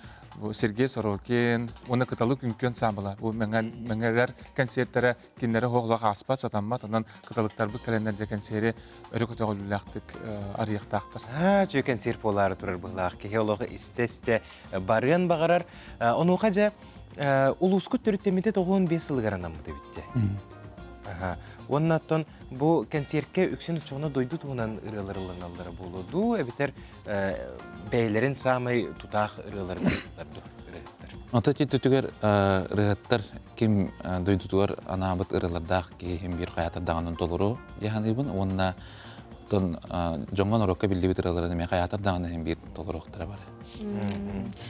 Сергей Сорокин, оны каталог үмкөн самбыла. Бұл мәңәлер концерттері кенлері хоғлаға аспат сатанмат, онан каталогтар бұл кәлендерде концерті өрі көтіғі үліләқтік арияқтақтыр. Жүй концерт болары тұрыр бұлақ, кехеологы істесте барыған бағарар. Оны оқаджа ұлысқы түріттемеде 95 сылғаранан бұды бітті. Оннаттан бұл концертке үксін ұчығына дойды туғынан ұрыларылыңалары болуду, әбітер бәйлерін самай тұтақ ұрыларыларды ұрылар. Ота тетүтігер ұрылар кем дойдутуғар анабыт ұрылардақ кейім бір қаятардағанын толыру дегенібін, онына жоңған ұрыққа білді бітір ұрыларын мен қаятардағанын бір толыруқтары бар.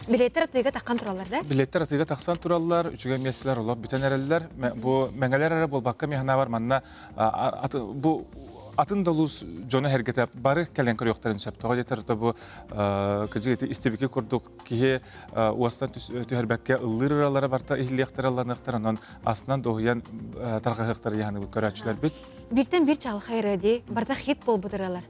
Билеттер атыға таққан тұралар да? Билеттер атыға тақсан тұралар, үчіге месілер олап бүтен әрелілер. Бұл мәңәлер әрі болбаққа механа бар, манна бұл атын долус жоны хәргетеп бары кәленкір yoqtарын сөптіға жетер. Бұл күжігеті істебеке күрдік кейі уастан түйербәкке ұллыр ұралары барта ихілияқтар алланықтар, онын астынан доғыян тарғағықтар яғаны бұл көрәтшілер бет. Біртен бір чал қайрады, барда хит бол бұдыралар.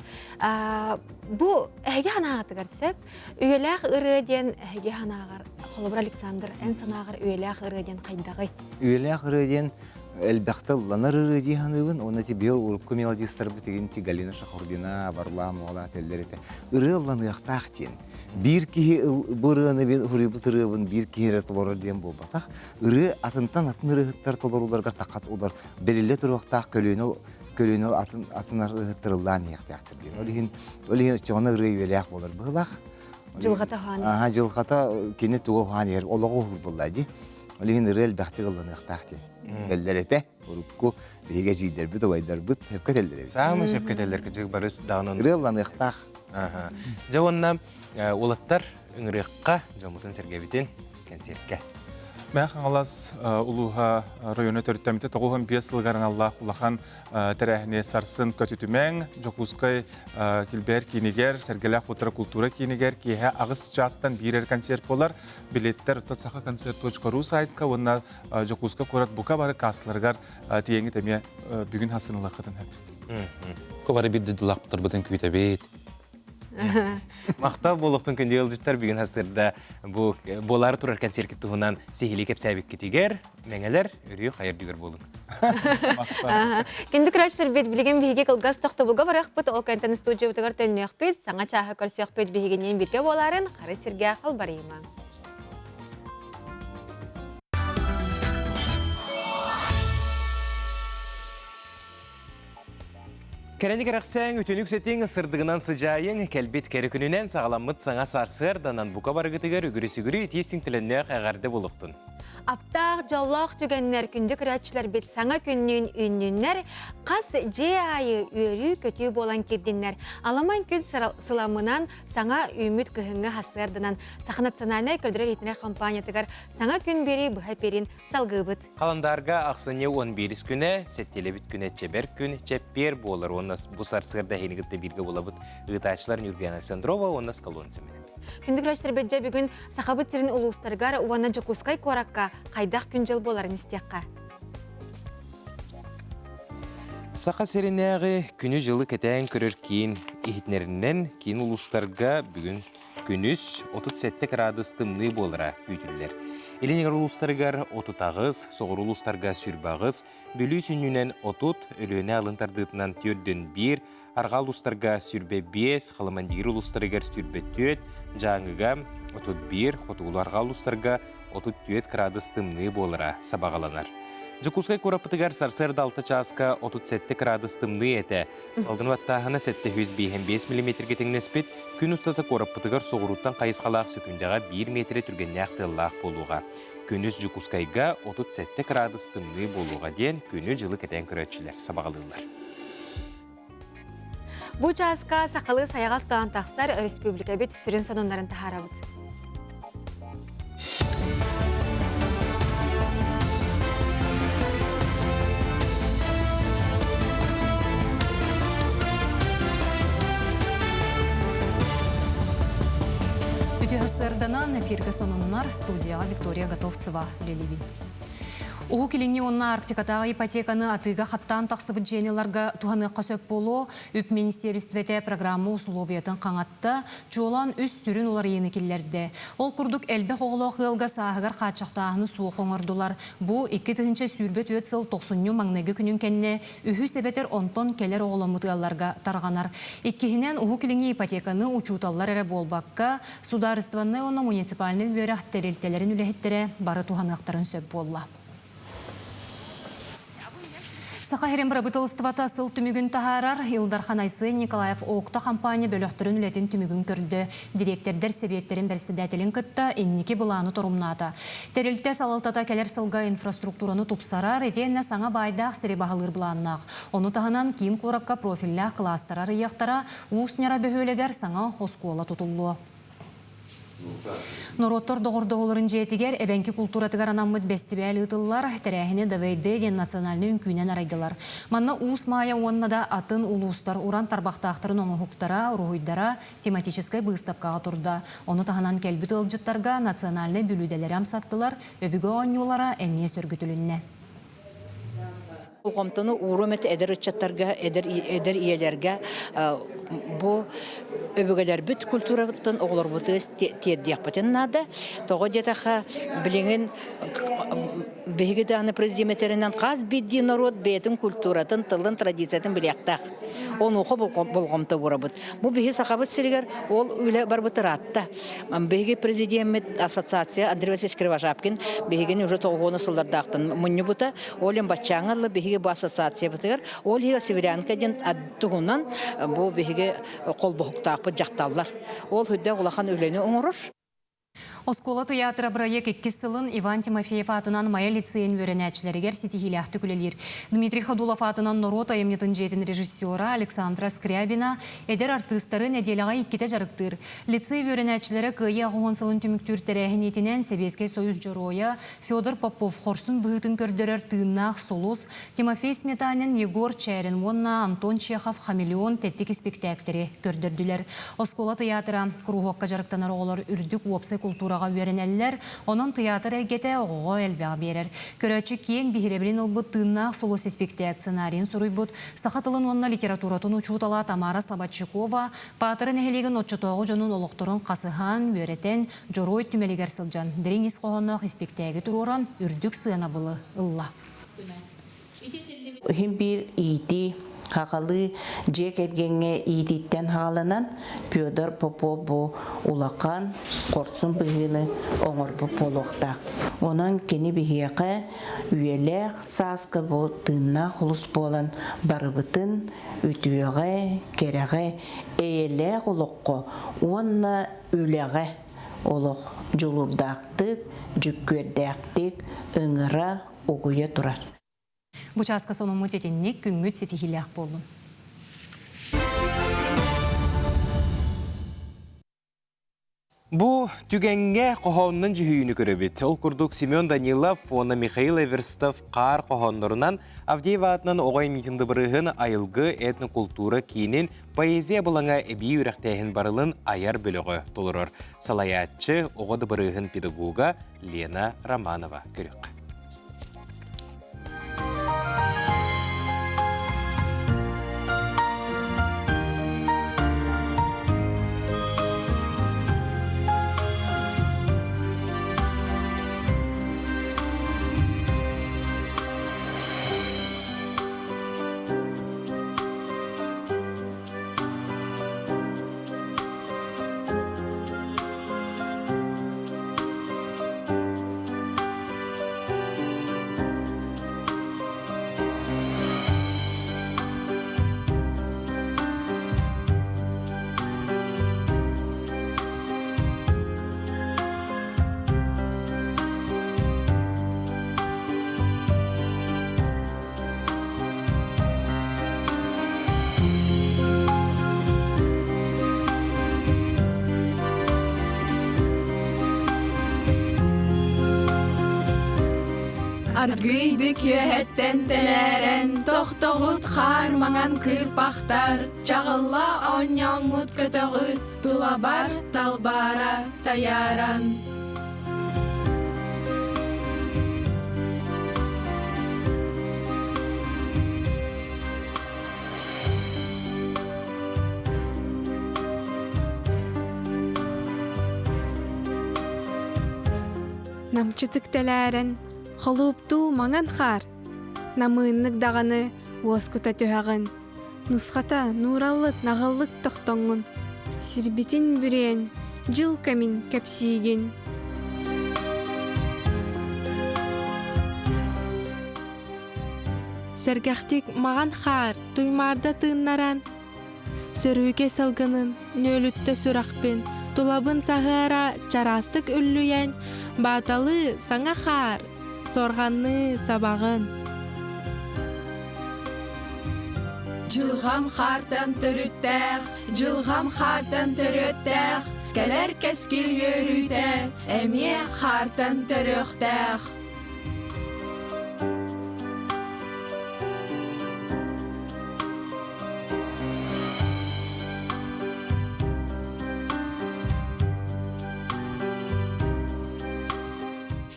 Бұл әге ханағаты көрсеп, үйеләқ ұрыден әге ханағар, Қолыбыр Александр, ән санағар үйеләқ ұрыден қайдағы? Үйеләқ ұрыден әлбәқті ланар ұрыды ханығын, оны те бел ұрыққы мелодистар бітеген те Галина Шахурдина, Варлам, Ола, тәлдер еті. Үрі ланықтақ тен. Бір кейі бұрыны бен ұры бұтырыбын, бір кейі толырыр ден бол батақ. Үрі атынтан атын ұрығыттар толыруларға тақат олар. Белілі тұрықтақ көлінел атын ұрығыттырылдан еқтіяқтыр ден. Олеген жоғына ұры үйеләқ болар бұғылақ. Жылғата ханы. Жылғата кені туғы ханы ер, олығы ұғыр болады. Олеген ұры әлбәқті ғылын еқтіяқ ден. Әлдәрәтә, ұрыққу бейге жейдер бүт, ойдар бүт, әпкет әлдер. Сағымы сөпкет әлдер күжіг бар өз дағынан? Рылан ұқтақ. Жауынна олаттар үңіріққа жомутын сәргебітін концертке. Мен қаңалас ұлуға районы төрттәметі 95 сылғарын Аллах ұлақан тәрәхіне сарсын көтітімен, жоқұзқай келбер кейінегер, сәргеләқ отыра культура кейінегер, кейхе ағыз частан бірер концерт болар. Билеттер ұттатсақа концерт.ру сайтқа, онына жоқұзқа көрат бұқа бары қасыларғар тиеңі тәме бүгін хасынылы қытын әп. Көбары бірді дұлақ бұтыр бұтын күйті бейт. Мақтал болуқтың күнде ұлжыттар бүгін асырда болары тұрар концерт тұғынан сехілі кеп сәбік кетігер, мәңелер үрі қайыр дүгір болың. Кенді күрәчтер бет білген бейге қылғас тоқты бұлға барақ бұт, ол кәнтін студия бұтығыр төніне өқпет, саңа чағы көрсе өқпет бейгенен бірге боларын қары серге ақыл барайма. Кәрәні кәрәқсәң өтінік сәтең сырдығынан сыжайын, кәлбет кәрі күнінен сағаламыт саңа сарсыр, данан бұқа барғытығыр үгірісігірі тестің тілінне қағарды болуқтын. Аптақ, жаллақ түгеннер күнді күрәтшілер бет саңа күннің үнніннер, қас же айы өрі көтүй болан керденнер. Аламан күн сыламынан саңа үміт күхіңі хасырдынан сақнациональный көрдірер етінер компаниятығар саңа күн бері бұға перін салғы бұд. Қаландарға ақсыне 11 күні, сәттелі біт күні чебер күн, чеппер болыр. Оннас бұ сарсығырда хенігітті бірге болабыд ұйтачылар Нүрген Александрова, оннас қалуын сәмені. Күнді күрәштер бәтжа бүгін сақабыт тірін ұлыстарғар уана жоқұсқай қораққа қайдақ күн жыл боларын істеққа. Сақа серінәғі күні жылы кәтәйін көрір кейін ихітнерінен кейін ұлыстарға бүгін күніс 37 градус тымны болыра бүйтілілер. Еленегер ұлыстарғар 30 ағыз, соғыр ұлыстарға сүрбағыз, бөлі сүнінен 30, өліөне алынтардығытынан түрден 1, арға ұлыстарға сүрбе 5, қаламандегер ұлыстарғар сүрбе 4, жаңыға 31, қотығыларға ұлыстарға 34 градус тымны болыра сабағаланар. Жукускай курапытыгар сарсырда 6 часка 37 градус тымны әті. Салгын ваттағына 755 мм теңнеспет, күн ұстаты курапытыгар соғыруттан қайысқалақ сөкіндеға 1 метре түргенне ақтылақ болуға. Күніс Жукускайға 37 градус тымны болуға ден күні жылы кәтен көрәтшілер сабағалылар. Бұл часка сақалы саяғастан тақсар республика бет сүрін санонларын тахарабыд. Сырданан эфирге сонуннар студияға Виктория Готовцева Лелевин. Угу келіңне онна Арктикатағы ипотеканы атыға қаттан тақсыбын женеларға туғаны қасөп болу, үп министерствете программы условиятын қаңатты, жолан үст сүрін олар ені келлерді. Ол күрдік әлбе қоғылық ғылға сағығар қатшақтағыны суық оңырдылар. Бұ 2-тігінші сүрбет өт сыл 90 маңнығы күнін кәнне үхі себетер онтон келер оғыламытығаларға тарғанар. Иккехінен угу келіңне ипотеканы учуталар әрі болбаққа, сударыстыванны оны муниципалны верақ тәрелтелерін үләхеттері бары туғанықтарын сөп болла. Сақа херен брабытылыстывата сыл түмігін тахарар, Илдархан Айсы Николаев оқта компания бөліқтірін үлетін түмігін көрді. Директордер себеттерін бәрсідәтілін күтті, иннеке бұланы тұрымнады. Терілтте салалтата кәлер сылға инфраструктураны тұпсарар, еденне саңа байдақ сірі бағылыр бұланнақ. Оны тағынан кейін қорапқа профилля кластарар ияқтара, уыснера бөхөлегер саңа оскуала тұтылуы. Нороттор доғырды олырын жетігер, әбәнкі культуратығар анаммыд бәстібәл ұтылылар, тәрәхіне давайды ден национальны үнкүйнен арайдылар. Манна уыс мая онна да атын улуыстар уран тарбақтақтарын оңы хуктара, ұруйдара тематическай бұғыстапқаға тұрды. Оны тағынан кәлбіт ылжыттарға национальны бүліделері амсаттылар, өбігі оңюлара әмие сөргітілінне. Қомтыны урумет эдер үтчаттарға, эдер иелерге бу өбөгелер бүт культурабыттан оғылар бұтығыз теддияқпатын нады. Тоғы детаға біліңін бейгі даны президиметерінен қаз бидді народ бейтін культуратын, тылын, традициятын білияқтақ. Оны оқы болғымты бұрабыт. Бұл бейгі сақабыт сілігер, ол үлі бар бұтыр атта. Бейгі президиемет ассоциация Андрей Васильевич Кривошапкин бейгені уже тоғуыны сылдардақтын мұнны бұта, олен батчаңылы бейгі бұл ассоциация бұтығыр, ол еге северянка ден аттығынан бұл бейгі қол бұқтақпы жақталдар. Ол хүдді олақан өлені оңырыш. Оскола театра проект 2 сылын Иван Тимофеев атынан Майя лицейін өренәтшілерігер сетихиляқты күлелер. Дмитрий Ходулов атынан Норот айымнетін жетін режиссера Александра Скрябина әдер артыстары неделяға 2-те жарықтыр. Лицей өренәтшілері күйе ағуын сылын түміктүр тәрәхін етінен Себеске Союз Жороя, Федор Попов Хорсын бұғытын көрдірер Тыннақ Солус, Тимофей Сметанин, Егор Чәрін, Онна, Антон Чехов, Хамелеон тәттік спектактері көрдірділер. Оскола театра круғыққа жарықтанар оғылар үрдік опсы культураға веренеллер, onun театр әйгеті оғыға әлбәға берер. Көрәтші кейін бігіребілін ол бұд тыннақ солыс спектак сценарийін сұрый бұд, сақатылын онына литературатын учутала Тамара Слободчикова, патырын әхелеген отчытоғы жонын олықтырын қасыған, өретен, жорой түмелігер сылжан. Дерен исқоғынақ спектагі тұроран үрдік сыйына бұлы ұлла. Хим bir iydi. Haqalı jek ergenge iyiditten halanan Pyodor Popov bu ulaqan qorsun bihini oңor bu poloqtaq. Onun keni bihiyaqa üyelek saska bu tınna hulus bolan barıbıtın ütüyeğe, kereğe, eyelek uluqqo. Onna üleğe uluq julurdaqtık, jükkerdaqtık, ыңыра угуя турар. Bu çaska sonun mütetinlik güngüt setihilyak bolun. Bu tügenge qohonunun cühüyünü köröbüt. Ol kurduk Semyon Danilov, ona Mikhail Everstov qar qohonlarından Avdiyeva adынан oğay mitindi bırığın ayılgı etnokultura kiyinin poeziya bulana ebi yürektəhin barılın ayar bölüğü dolurur. Salayatçı oğadı bırığın pedagoga Lena Romanova körük. Argıydı köhetten teleren, tohtoğut harmangan kırpaktar, çağılla onyamut kötöğüt, tulabar talbara tayaran. Намчытык тэлээрэн, холуптуу маңан хар. Намыыннык дағаны, уоскута төһәғын. Нусхата нураллык нағыллык тохтоңун. Сирбитин бүрен, жыл камин кәпсиген. Сәргәхтик маған хар, туймарда тыыннаран. Сөрүүке салгынын, нөлүтті сүрақпен. Тулабын сағыра чарастык үллүйен, баталы саңа хар, сорғанны сабағын. Жылғам хартан түріттәқ, жылғам хартан түріттәқ, кәлер кәскіл йөрүтәқ, әме хартан түріқтәқ.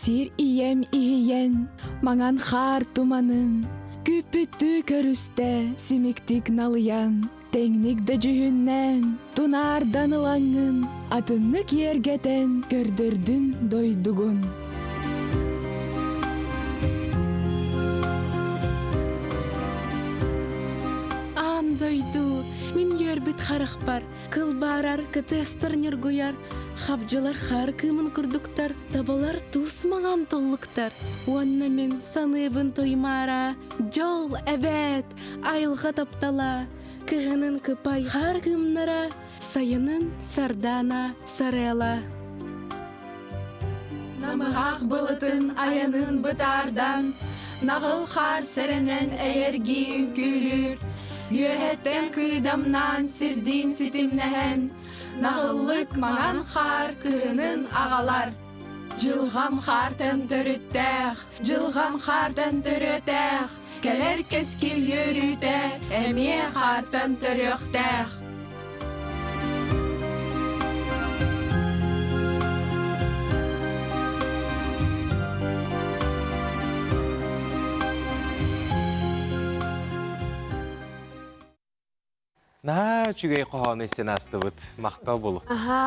Сир ием иен, маңан хар туманын, күппүттү көрүстә, симиктик налыян, теңник да жүһүннән, тунардан ылаңын, атыннык ергетен, көрдөрдүн дойдугун. Андойду, мин йөрбит харахпар, кылбарар, кытыстыр нюргуяр, хабжалар хар кымын күрдуктар, табалар тусмаган толлуктар. Уанна мен саныбын тоймара, жол әбәт, айылға таптала, кыһынын кыпай хар кымнара, сайынын сардана сарела. Намыгақ былытын аянын бытардан, нағыл хар сәренен әйерги үмкүлүр, Йөһеттен кыйдамнан сирдин ситимнәһен, нағыллык маңан хар кыһынын ағалар. Жылғам хартан төрөттәх, жылғам хартан төрөттәх, кәлер кәскил йөрүтә, әме хартан төрөктәх. Наһа чүгей қоғаны сен астыбыт, мақтал болуq.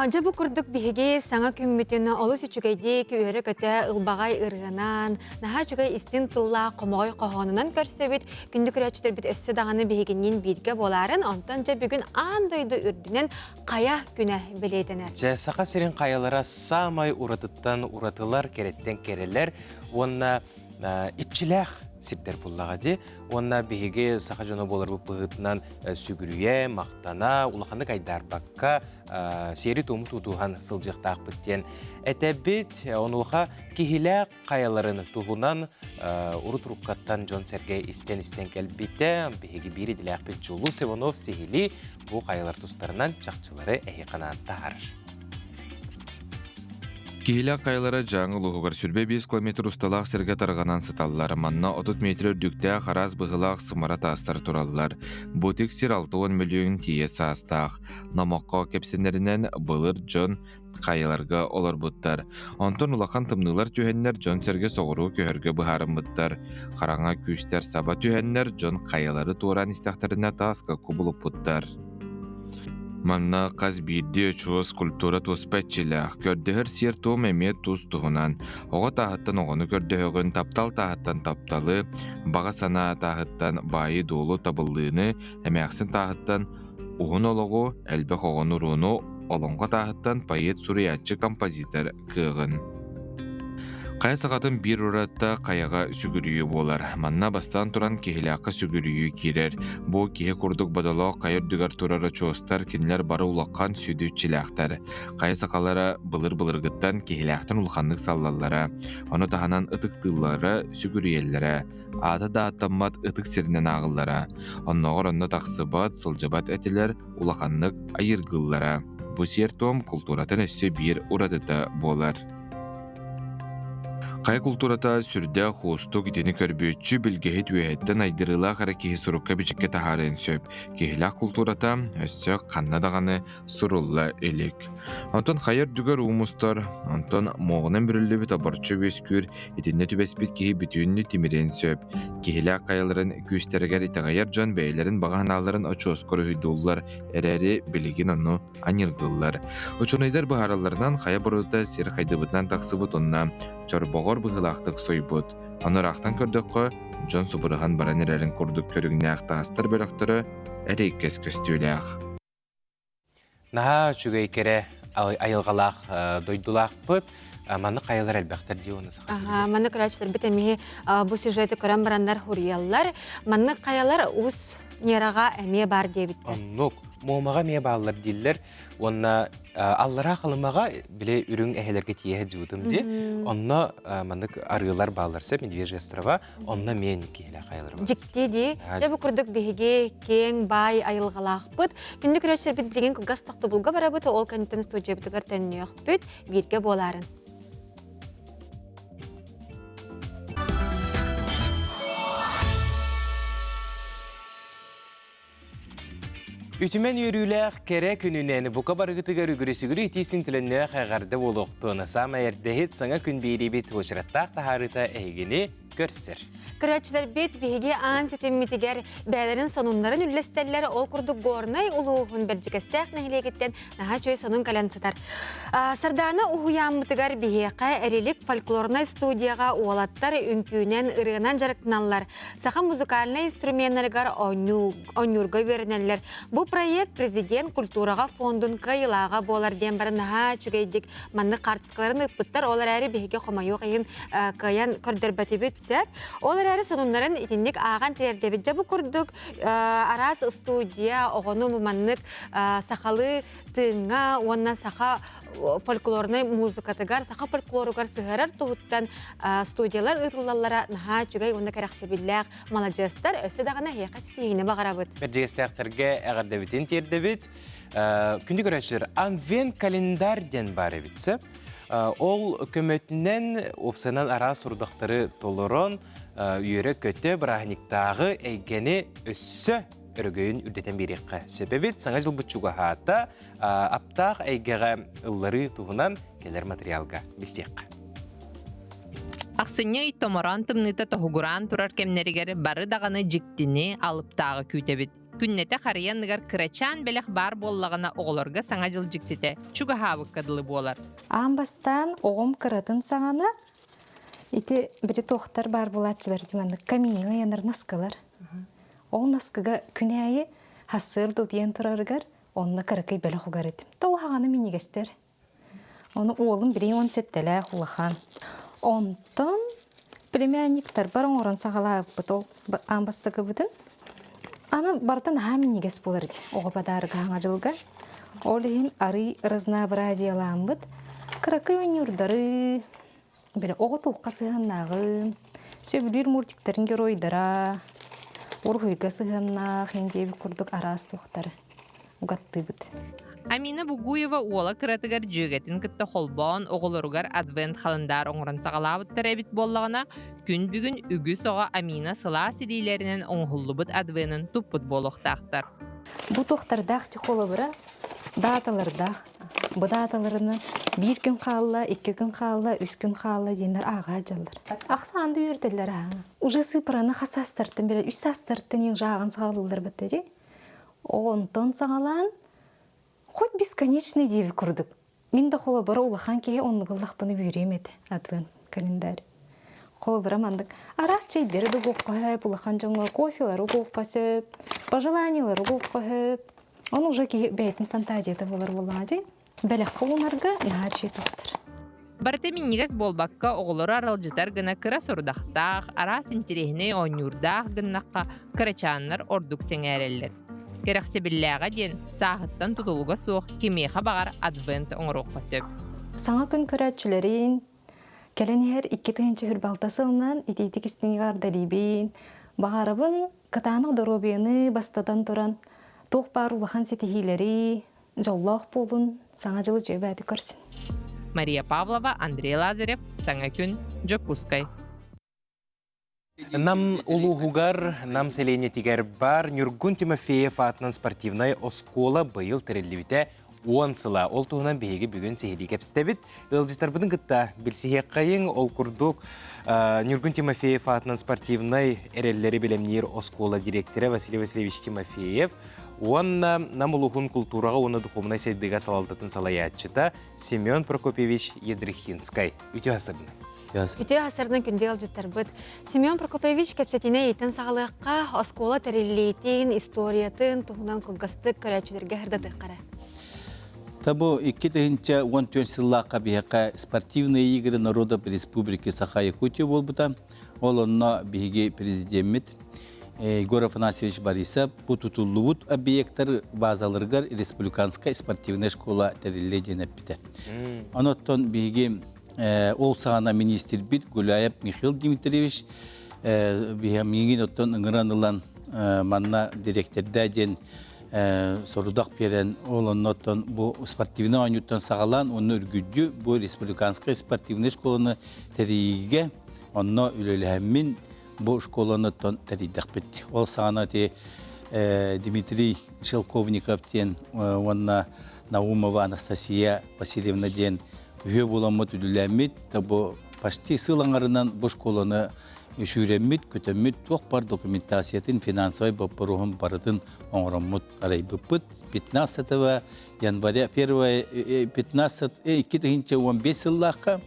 Жабы күрдік бігі саңа күммітіні олыс үчігейді күйері көті ұлбағай ұрғанан, наһа чүгей істін тылла қомағай қоғанынан көрсебет, күнді күрәчтер біт өссі дағаны бігінен бірге боларын, онтан жа бүгін андойды үрдінен қая күні біледінер. Сақа серін қаялара самай ұратыттан ұратылар, кереттен керелер, онна итчіләқ сиптер бұллағады. Онна бігеге сақа жоны болар бұл бұғытынан сүгірүйе, мақтана, улақанды қайдар баққа сері тумы тұтуған сылжықтақ біттен. Әтәбет, онуға кехілі қаяларын тұғынан ұрыт рұққаттан Жон Сергей істен кәлбетті, бігеге бірі діләқ бет Жолу Севонов сехілі бұл қаялар тұстарынан чақчылары әйіқанан тағар. Кихиля қайлары жаңы луғығыр сүрбе 5 километр ұсталақ сірге тарғанан сыталылар. Манна 30 метр үрдікті қараз бұғылақ сымара тастар тұралылар. Бұтик сир 6-10 миллион тие састақ. Намаққа кепсенерінен бұлыр Жон қайларға олар бұттар. Онтон улақан тымнылар түйеннер Жон Серге соғыру көхірге бұхарын бұттар. Қараңа күштер саба түйеннер Жон қайлары туыран истақтарына тасқа күбіліп бұттар. Манна қаз бирде чуыз культура туспәтчілі, көрдігір сер туым әмет туз туғынан. Оға тағыттан оғыны көрдігігін таптал тағыттан тапталы, баға сана тағыттан байы долу табылдığını, әмәқсін тағыттан ұғын олығы әлбәқ оғын ұруыны олонға тағыттан поэт суриятчы композитор кығын. Қая сағатын бір ұратта қаяға сүгірүйі болар. Манна бастан тұран кехіліаққа сүгірүйі керер. Бұл кеге күрдік бадалау қайыр дүгір тұрары чоғыстар кенілер бары ұлаққан сөйді чіліақтар. Қая сақалары бұлыр-бұлырғыттан кехіліақтан ұлқанлық саллалары. Оны тағанан ұтық тыллары сүгірүйелері. Аты да аттамат ұтық серінен ағылары. Онноғыр онны тақсыбат, сылжабат әтелер ұлақанлық айырғылары. Бұл сер том культуратын өсі бір ұрадыда болар. Қай культурата сүрдә хустук итини көрбүтчү билгеһит үөһэттен айдырыла хара киһи сурукка бичикке тахарын сөп. Киһилах культурата өссө канна даганы сурулла элек. Онтон хайыр дүгөр уумустар, онтон моғунан бүрүллүбүт аборчу бөскүр итинне түбеспит киһи бүтүүннү тимирен сөп. Киһилах кайыларын күстергер итагайар жон бэйлерин баганаларын очоскор үйдуллар, эрери билигин ону анирдуллар. Учунайдар бахараларынан хая борута сир хайдыбытынан таксыбыт онна чорбогор быһылаахтык сойбут. Онорахтан көрдөккө Жон Субырыхан баранерерин курдук көрүгнээх тагастар бөлөктөрө эрейкес көстүүлээх. Наха чүгэй кере айылгалаах дойдулаахпыт. Маны кайылар әлбәқтер дей оны сақсы. Маны көрәчтер бит әмеге бу сюжеті көрән барандар хуриялар. Маны каялар уз нераға әме бар дебитті. Оннук, моомаға ме бағалар дейлер. Онна аллара қалымаға біле үрің әхелерге тиеге жудым де. Онна мандық арғылар бағаларса, Медвежья острова, онна мен кейлі қайылар бар. Жікте де, жабы күрдік беге кең бай айылғалақ бұд. Күнді көрәчтер бит білген газ тақты бұлға бара бұд, ол контент студия бітігір тәннеуқ бұд, берге боларын. Ütümen yürüylək kere gününeni buka barıgıtıgar ügürüsügürü itisin tilenneğe xəğarda boluqtuğuna sama erdehit sana gün biri bit hoşrattaq taharita ehgini görsür. Kıraçlar bit bihigi an sitimitiger bəylərin sonunların üllestəlləri ol kurdu gornay uluğun bercikestək nehiliyegitten naha çöy sonun kalantıtar. Sardana uhuyanmıtıgar bihiqa erilik folklornay studiyaga uolattar ünkünen ırığınan jarıknallar. Saha muzikalnay instrumentlargar onurga verenler. Bu proyekt Prezident Kulturaga fondun kayılaga bolar diyen barı naha çögeydik manlı kartıskalarını ıpıttar olar əri bihigi xomayuq ayın kayan kördörbeti bütsep. Olar əri sonunların itindik ağan tirerdebit jabı kurduk aras studiya oğunu mumanlık sakalı tığına onna saka folklornay muzikatıgar saka folklorugar sığarar tuğuttan studiyalar ırılallara naha çögey onda karaxsibillaq malajastar ösü dağına heyqa sitihine bağarabıt. Bercikestəklərgə əğərdebitin tirdebit. Kündü görəşir, Anven kalendar den barı bitsep. Ol ökömetinden opsanan ara surdaqtары toloron üyere kötü brahniktağı eygeni össü örgüyün ürdeten birikqe sebebit. Sana jıl butçuga hata aptaq eygeğe ılları tuğunan keler materialga bisiq. Ақсыны итоморан тымныта тоғугуран турар кемнеригер бары дағаны жиктини алып тағы күйтебит. Күннете қарыянныгар кырачан белек бар боллағына оғылорга саңа жыл жиктите. Чуга хабық кадылы болар. Амбастан оғым кыратын саңана ити бири тоқтар бар болатчылар диманды камиңа янар наскалар. Ол наскага күнәйі хасыр дудиян турарыгар онна кырыкай белек угар етім. Тол хағаны минигестер. Оны оғылым бири он сеттелі хулахан. Онтон племянниктар барың орын сағала бұтол амбастығы бұдын. Аны бартын хаминигес болар ди. Оға бадарыға аңа жылға. Олейін ары разнообразиялан бұд. Кыракы өнюрдары, бәрі оға туққа сығаннағы, сөбілер мультиктерін геройдара, орғыйға сығаннағы, ендебі күрдік арас туқтары. Угатты бұд. Амина Бугуева уола кыратыгар жөгетін кітті холбон оғылырғар адвент қалындар оңырын сағалабыттар әбіт боллағына күн бүгін үгі соға Амина сыла силейлерінен оңғыллыбыт адвенін тұппыт болуқтақтар. Бұ тоқтардақ түқолы бұра, даталардақ, бұ даталарыны бір күн қалла, 2 күн қалла, 3 күн қалла дейіндер аға жалдар. Ақсанды өрділер аға. Уже сыпыраны қасастырттын, 3 састырттын ең жағын сағалылар бітті. Онтон сағалан хоть бесконечный деві күрдік. Мен де қолы бара улахан кеге онығылық бұны бүйремеді адвент календарь. Қолы бара мандық арас чайдері қойып, улахан жаңға кофелары қойып, пожеланиялары қойып. Оны уже кеге бәйтін фантазияда болар болады. Бәлек қолынарға нағар жей тоқтыр. Барты миннигес болбаққа оғылары аралжытар гына кыра сұрдақтақ, арас интерехіне онюрдақ гыннаққа кырачанлар ордук сеңәрелер. Керексе билләға ден сағыттан тұтылуға соқ кемеға бағар адвент оңыруқ қосып. Саңа күн көрәтшілерін, кәленер 2-тігінші хүрбалтасылынан итейті кістіңіғар дәлейбен, бағарабын кытанық дұробені бастадан тұран, тоқ бар улахан сетихилері, жоллақ болын, саңа жылы жөбәді көрсін. Мария Павлова, Андрей Лазарев, Саңа күн, Жокускай. Нам улуғугар, нам селене тигер бар, Нюргун Тимофеев атынан спортивнай оскола бұйыл тірелівіте 10 сыла. Ол туғынан бейгі бүгін сехелі кәпістебіт. Үлжістар бұдың күтті білсіхек қайын, ол күрдік Нюргун Тимофеев атынан спортивнай әрелері білемнер оскола директоры Василий Васильевич Тимофеев. Онна нам улуғын культураға оны дұқымына сейдіға салалтатын салаятчыта Семен Прокопьевич Едрихинскай. Үті асырдың. Үте асырдың күнде алжыттар бұд. Семен Прокопьевич кәпсетіне етін сағылыққа оскола тәрелейтін, историятын, тұғынан күлгастық көрәчілерге әрдатық қара. Табу 2014 сыллаққа бейіқа спортивные игры народов Республики Саха-Якутия болбыта. Ол онна бейге президент Егор Афанасьевич Борисов bu tutulluğut объекттар базаларгар республиканская спортивная школа тәреледен әппіті. Оноттон бейге ол сағана министр бит Гуляев Михаил Дмитриевич бейгемеген оттон ыңыранылан манна директорден сорудақ берен ол оноттон bu спортивный ойнуттан сағалан оны үргүдді bu республиканская спортивная школаны тәрейге онно үлеләмін bu школаны тон тәрейдақ бітті. Ол сағана Дмитрий Шелковников тен онна Наумова Анастасия Васильевна ден үйе боламыд үліләмет, табы почти сылаңарынан бұл школаны шүйремет, көтемет, тоқ бар документациятын финансовай бапырухын барытын оңырамыд арай бұппыд. 15 января, 15 сыллаққа,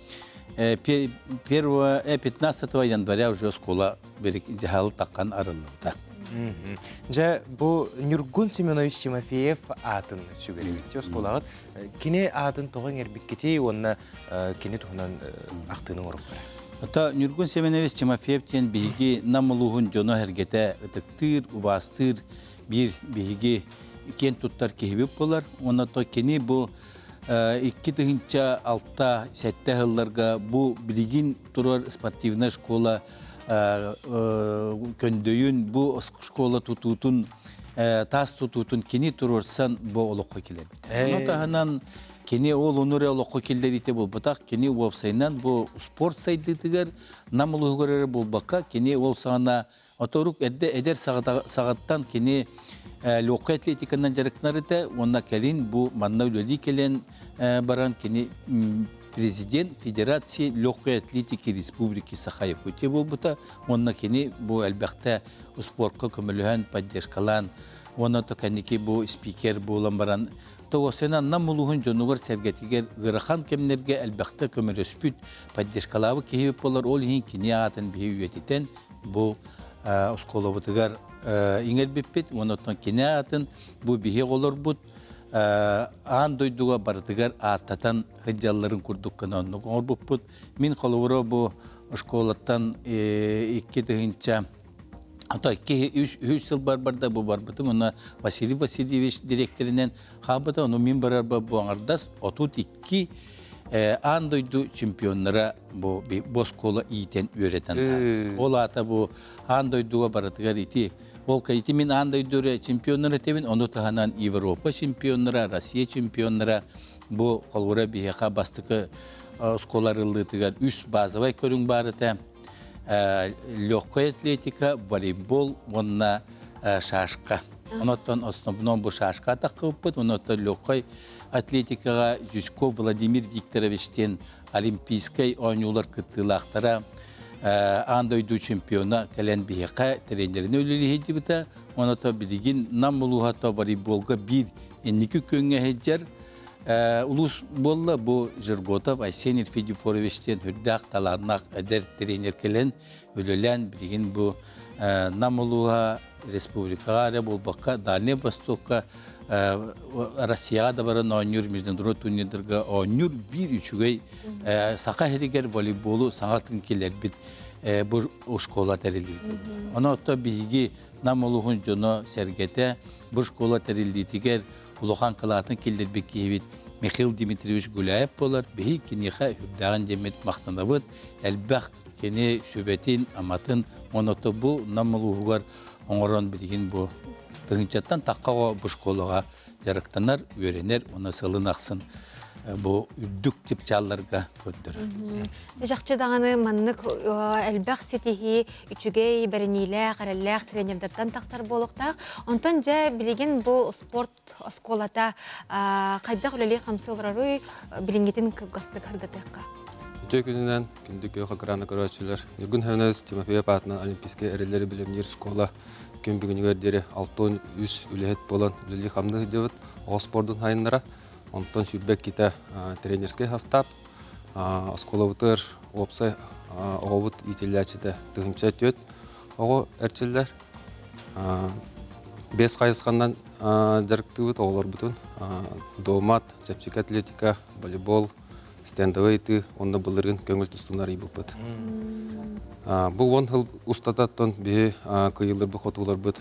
15 января уже школа жахалы таққан арылықта. Жа, бұл Нюргун Семенович Тимофеев атын сүгеребетте осколағыд. Кене атын тоғын әрбеккетей, онына кене тоғынан ақтының ұрып қара? Ота Нюргун Семенович Тимофеевтен бейге намылуғын жоны әргеті өтіктір, ұбастыр, бір бейге кен тұттар кехебеп болар. Оны то кене бұл 2006 сәтті ғылларға бұл білген тұрар спортивна школа көндөйін бұл школа тұтутын, тас тұтутын кені тұрырсан бұл олыққа келеді. Нотағынан кені ол оныры олыққа келдеріте бұл бұтақ, кені уапсайынан бұл спорт сайдытығар, намылығырары бұл баққа, кені ол сағана оторук әдер сағаттан кені лөққы атлетиканан жарықтынарыда, онна кәлін бұл манна өлі келен баран кені президент Федерации легкой атлетики Республики Саха-Якутия болбыта. Онна кені бұл әлбәқті спортқа көміліген поддержкалан, онна то кәнеке бұл спикер болан баран. Тоғысынан намылуғын жонуғыр сәргетігер ғырахан кемнерге әлбәқті көмілі өспүт поддержкалауы кейіп болар. Ол ең кені атын бейі үйететен бұл ұсколабытығар еңер беппет. Оннан кені атын бұл бейі олар бұд. Аан дойдуға бардығар аттатан ғыджаларын күрдік қанауыны қоңыр бұппыд. Мен қолуыра бұл школаттан 2-дігінші, ата 2-3 сыл барда бұл барбытым. Оны Василий Васильевич директоринен қабыда, оны мен барар бұл аңардас 32 аан дойду чемпионлара бұл школа иетен өретен. Ол ата бұл аан дойдуға бардығар ити. Ол кайти мен андай дүре чемпионнары тебен, оны тағанан Европа чемпионнары, Россия чемпионнары, бұл қолғыра бейеқа бастықы сколарылдытығар 3 базовай көрің барыта, легкая атлетика, волейбол, онна шашқа. Онаттан основном бұл шашқа таққы өппіт, онаттан легкой атлетикаға Жүзков Владимир Викторовичтен олимпийскай ойнулар күттілақтара, андойду чемпиона кәлен бейеқа тренеріне өлелі хеджі бұта. Оната білген нам ұлуғата волейболға бір енекі көнге хеджер. Улус болла бұл жырготап Айсенер Федифоровичтен үрдіғ таларнақ әдер тренер кәлен өлелен білген бұл нам ұлуға республикаға әрі бұл баққа Дальний Востокқа Россияға да баран ойныр, международный турнирдерға ойныр бір үшігей сақа херегер волейболу саңатын келер бит бұл школа тәрелдейді. Оны отта бігі нам олығын жоны сәргеті бұл школа тәрелдейтігер ұлыған қылатын келер бек кейбет Михаил Дмитриевич Гуляев болар. Бігі кенеға үрдіған демет мақтанабыд, әлбәқ кене шөбетін, аматын, оны отта бұл нам олығығар оңыран білген бұл Тыңчаттан таққаға бұл школаға жарықтанар, өренер, оны сылын ақсын. bu üddük tip çallarga kördür. Жақчы дағаны маннык әлбәқ сетихи үчүгей бәрінейлі, қаралләқ, тренердерден тақсар болуқтақ. Онтан жа білеген бұл спорт осколата қайдақ үлелей қамсылырары білінгетін кылғасты кардатыққа. Үтө күнінен күндік өйқа қыраны көрәтшілер. Нүгін әуініз Тимофея Патынан олимпийский әрелері білімнер школа күн бүгінігердері 6-3 үлехет болан үлелей қамды жевіт. Ол спордың хайынлара. Онтан сүрбек кете тренерский хастап. Оскола бұтыр опсай оғыбыт ителлячеті тұғынша төт. Оғы әрчілер. 5 қайысқандан жарықты бұт оғылар бұтын. Домат, чапчик атлетика, волейбол, стендовый ты, онда бұлырғын көңіл тұстынар үй бұпыт. Бұл 10 жыл ұстататтан бе қиылыр бұ қотуылар бұт.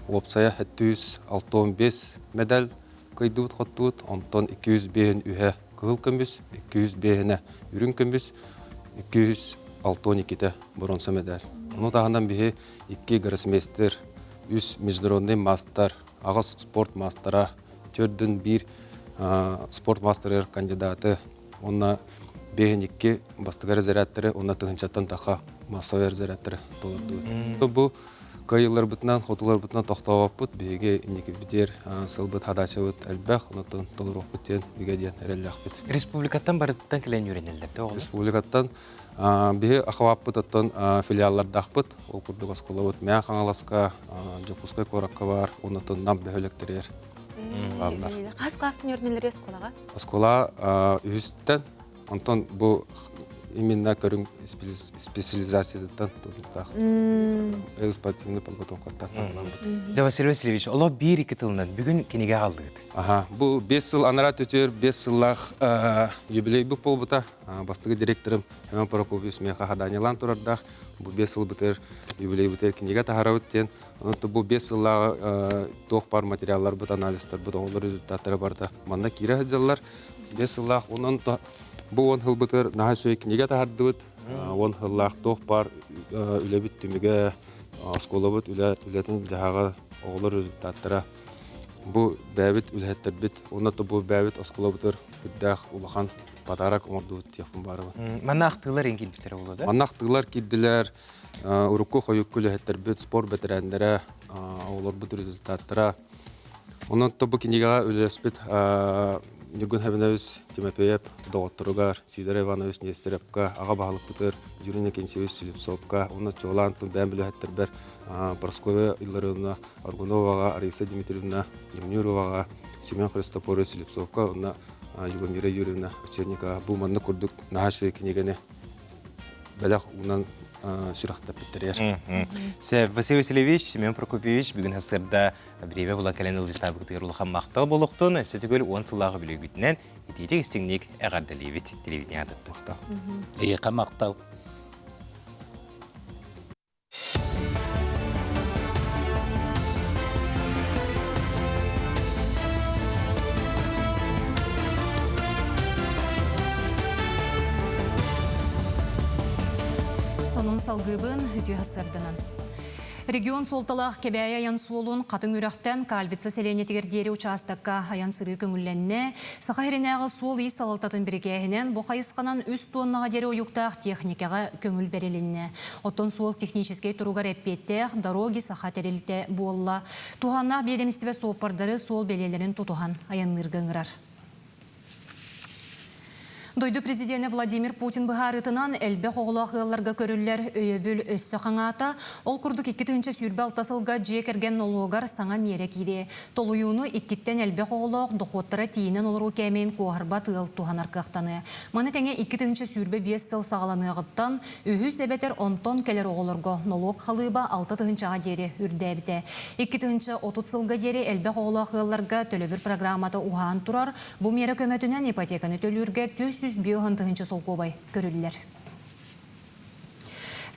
Опсая 765 медаль қайды бұт қоттуыт. Онтан 200 бейін үйе қығыл көмбіз, 200 бейіне үрін көмбіз, 262 бронса медаль. Оны тағынан бе 2 гроссмейстер, 3 международный мастер, ағыз спорт мастера, 4-1 спорт мастер кандидаты. Онна бейінікке бастығар зәрәттірі, онна тұғыншаттан тақа массовер зәрәттірі толырды. Бұл қайылар бұтынан, қотылар бұтынан тоқтауап бұт, бейге индекі бітер, сыл бұт, хадача бұт, әлбәқ, онаттан толыр оқ бұттен, бейге дейін әрәлі ақ бұт. Республикаттан барыттан кілен үйренелдерді оғылы? Республикаттан бейге ақауап бұт, оттан филиалларды ақ бұт, ол күрдік оскола бұт, мәң қаңаласқа, Жокускай қораққа бар, онаттан нам бәхөліктерер. Қас классын өрнелері эсколаға? Эскола үстен, онтон бұл именно көрің специализацияден тұтықтақ. Спортивный подготовкаттан. Да, Василий Васильевич, оло бір-екі тылынан бүгін кенеге қалдығыд? Бұл 5 жыл анара төтер, 5 жыллақ юбилей бұл болбыта. Бастығы директорым Хеман Прокопьевич меха хаданилан тұрардақ. Бұл 5 жыл бұтыр, юбилей бұтыр кенеге тахара өттен. Бұл 5 жыллағы тоқ бар материаллар бұт, анализтар бұт, оғылы результаттары барда. Манда кері ғадзалар 5 жыллақ, онын бұл 10 жыл бұтыр наға сөй кенеге тахарды бұт. 10 жыллақ тоқ бар үлі бүт түміге оскола бұт, үлетін жағаға оғылы результаттары. Бұл бәбіт үләттер біт, онаты бұл бәбіт оскола бұтыр бүддәқ ұлақан подарак оңырды бұт тияқпын бары бұт. Манақтығылар ең келбеттері олады? Манақтығылар келділер, ұрыққы қойық үләттер біт, спор бәтірәндері, оғылар бұт результаттары. Онаты бұл кенеге үләс біт, Нюргун Хабинович Тимофеев, доғыттырығар, Сидор Иванович Нестеревка, аға бағылық бұтыр, Юрий Кенчевич Селипсовка, оны Чолантын бән біліғаттыр бір, Парасковия Илларевна Аргуноваға, Ариса Дмитриевна Немнюроваға, Семен Христофорович Селипсовка, оны Югамира Юрьевна Овчарникова. Бұл манны көрдік наға шөй кенегені бәләқ ұнан сұрақтап бітірер. Василий Васильевич, Семен Прокопьевич, бүгін ғасырда біреуі бұла кәлен ұлжыста бұқтығыр ұлыған мақтал болуқтың, сөтігөл 10 сылағы білі күтінен, етейдек істеңнек әғарды левит, телевидение адытты. Мақтал. Еқа мақтал. Сонун салгыбын үтü хасырдынан. Регион солталақ кебәя аян суолун қатын үрәқтен Кальвица селенетігердері участакка аян сыры көңілленне, сақайренағы суол үй салалтатын біргәйінен бұқайысқанан үст тоннаға дері ойуқтақ техникаға көңіл берелінне. Оттон суол технический тұруғар әппеттеқ, дороги сақа терелті болла. Туғанна бедемістіве соопардары суол белелерін тұтуған аян ыргыңырар. Дойду президенті Владимир Путин бұғарытынан әлбе қоғылақыларға көрілер өйебіл өссі қаңата, ол күрдік 2-ші сүрбе алтасылға жекерген олуғар саңа мерек иде. Толуюны 2-тен әлбе қоғылақ дұқоттары тейінен олыру кәмейін қуарба тығыл туған арқақтаны. Маны тәңе 2-ші сүрбе 5 сыл сағаланығыттан, үйі сәбетер 10 тон кәлер оғылырға nolog қалыба 6-шыға дері үрдәбіті. 2-ші 30 сылға дері әлбе қоғылақыларға төлі бір программаты уған тұрар, бұл мере көмәтінен ипотеканы төлірге 100 сол көбай көрілілер.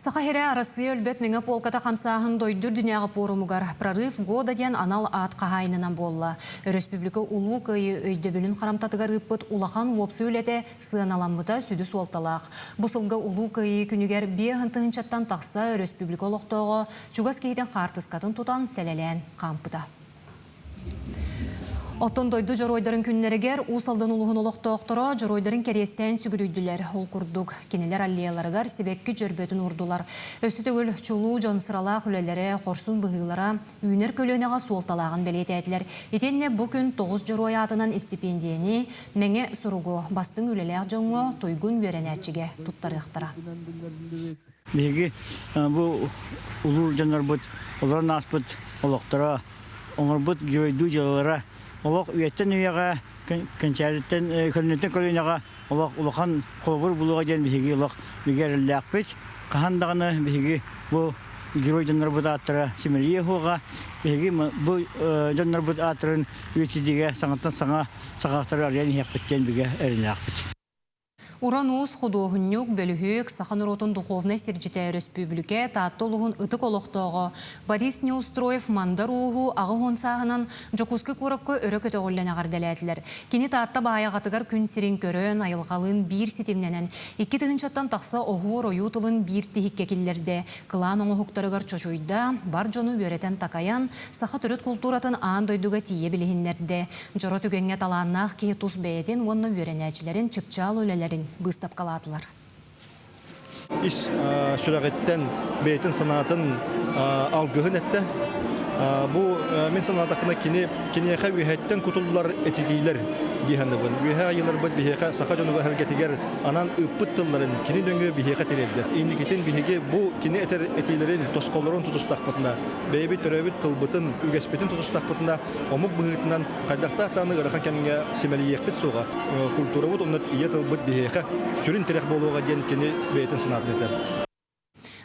Сақахире арасы өлбет меңі полката қамсағын дойдыр дүнияғы порумугар прорыв года ден анал ат қағайынынан болла. Республика улу көйі өйдебілін қарамтатыға рыппыт улахан опсы өлеті сығаналамыта сүді суалталақ. Бұсылғы улу көйі күнігер 5-шаттан тақса республика олықтығы чугас кейден қартысқатын тұтан сәлелен қампыта. Оттон дойду жоройдарын күннерегер усалдан улуғын олықтоқтыра жоройдарын керестен сүгірүйділер ол күрдік. Кенелер аллеяларығар себеккі жөрбетін ұрдылар. Өсті төгіл чулу жонсырала күлелері қорсын бұғылара үйнер көлөнеға суолталағын бәлет әділер. Етенне бұл күн 9 жорой атынан стипендияны мәңе сұруғы бастың үлелер жоңы тойгун берен әтчіге тұттар ұқтыра. Беги бұл улу жанар бұд, оларын аспыд олықтыра, оңыр бұд геройду жалара. Олық үйеттен үйеға, кәнчәріттен көлінеттен көлінеға, олық ұлықан қолбыр бұлуға ден бігеге олық бігерілі ақпет. Қағандағыны бігеге бұл герой жанар бұд аттыра семелие хуға, бігеге бұл жанар бұд аттырын үйетедеге саңаттан саңа сағақтары ариян еқпеттен біге әріне ақпет. Уран уыз худоғыннюк бөліхек Сахан Ротын Духовной Серджитая Республике тааттолуғын ұтық олықтығы Борис Неустроев мандар уғы ағы ғонсағынан Жокускі көріпкі өрі көті ғоллен ағардаләділер. Кені таатта бағаяғатығар күн сирен көрін айылғалын бір сетемненен 2 тығыншаттан тақса оғуыр ойутылын бір тихікке келлерде қылан оңы хуқтарығар чошуйда бар жону бөретен такаян сақа түрет культуратын аан дойдуға тие білігінлерде. Жоро түгенге таланнақ кейі тұс бәйетін онны бөренәчілерін чыпчал өлелерін быстап қалатылар. Ис сүрәгеттен бейтін санатын алгығын әтті. Бұл мен санатақына кенеға үйәттен күтілділер әтекейлер дейханды бұн. Үйәға айылар бұд бейхеға сақа жонуға әргетігер анан үппіт тылларын кені дөңгі бейхеға терелдер. Ендікетін бейхеге бұл кені әтейлерін тосқоларын тұтыстақ бұтына, бәйбі түрәбіт тылбытын, үгәспетін тұтыстақ бұтына, омық бұғытынан қайдақта ақтаны ғырыққа кәніңе семәлі екпіт соға. Культура бұд, онат ие тылбыт бейхеға сүрін терек болуға ден кені бейтін санатын етер.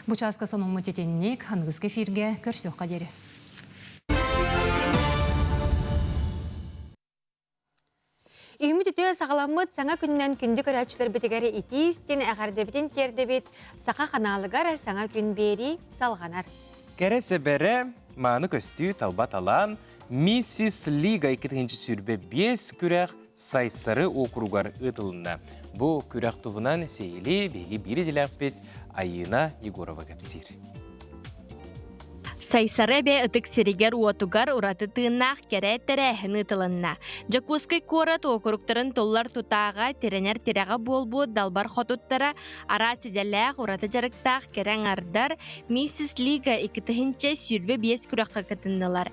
Бұчасқа соның мұтетеннек хангызғы фирге көрсіоққа дері. Үйімі түтіе сағаламыд саңа күннен күнді көрәтшілер бітігәрі итістен әғардебітін кердебет сақа қаналығар саңа күн бері салғанар. Кәресі бәрі маңы көстүү талбат алан Миссис Лига 2-ші сүрбе 5 күрәқ сайсары округар ұтылына. Бұл күрәқ тұвынан сейілі беге бірі деләқ бет Айына Егорова кәпсір. Сайсары бе ытык сиригер уотугар ураты тыыннах кере терехин ытылынна. Жакускай корат окуруктарын толлар тутаға теренер тереға болбу далбар хотуттара ара сиделләх ураты жарыктах керен ардар Миссис Лига 2-ші сүрбе 5 күрәққа кытыннылар.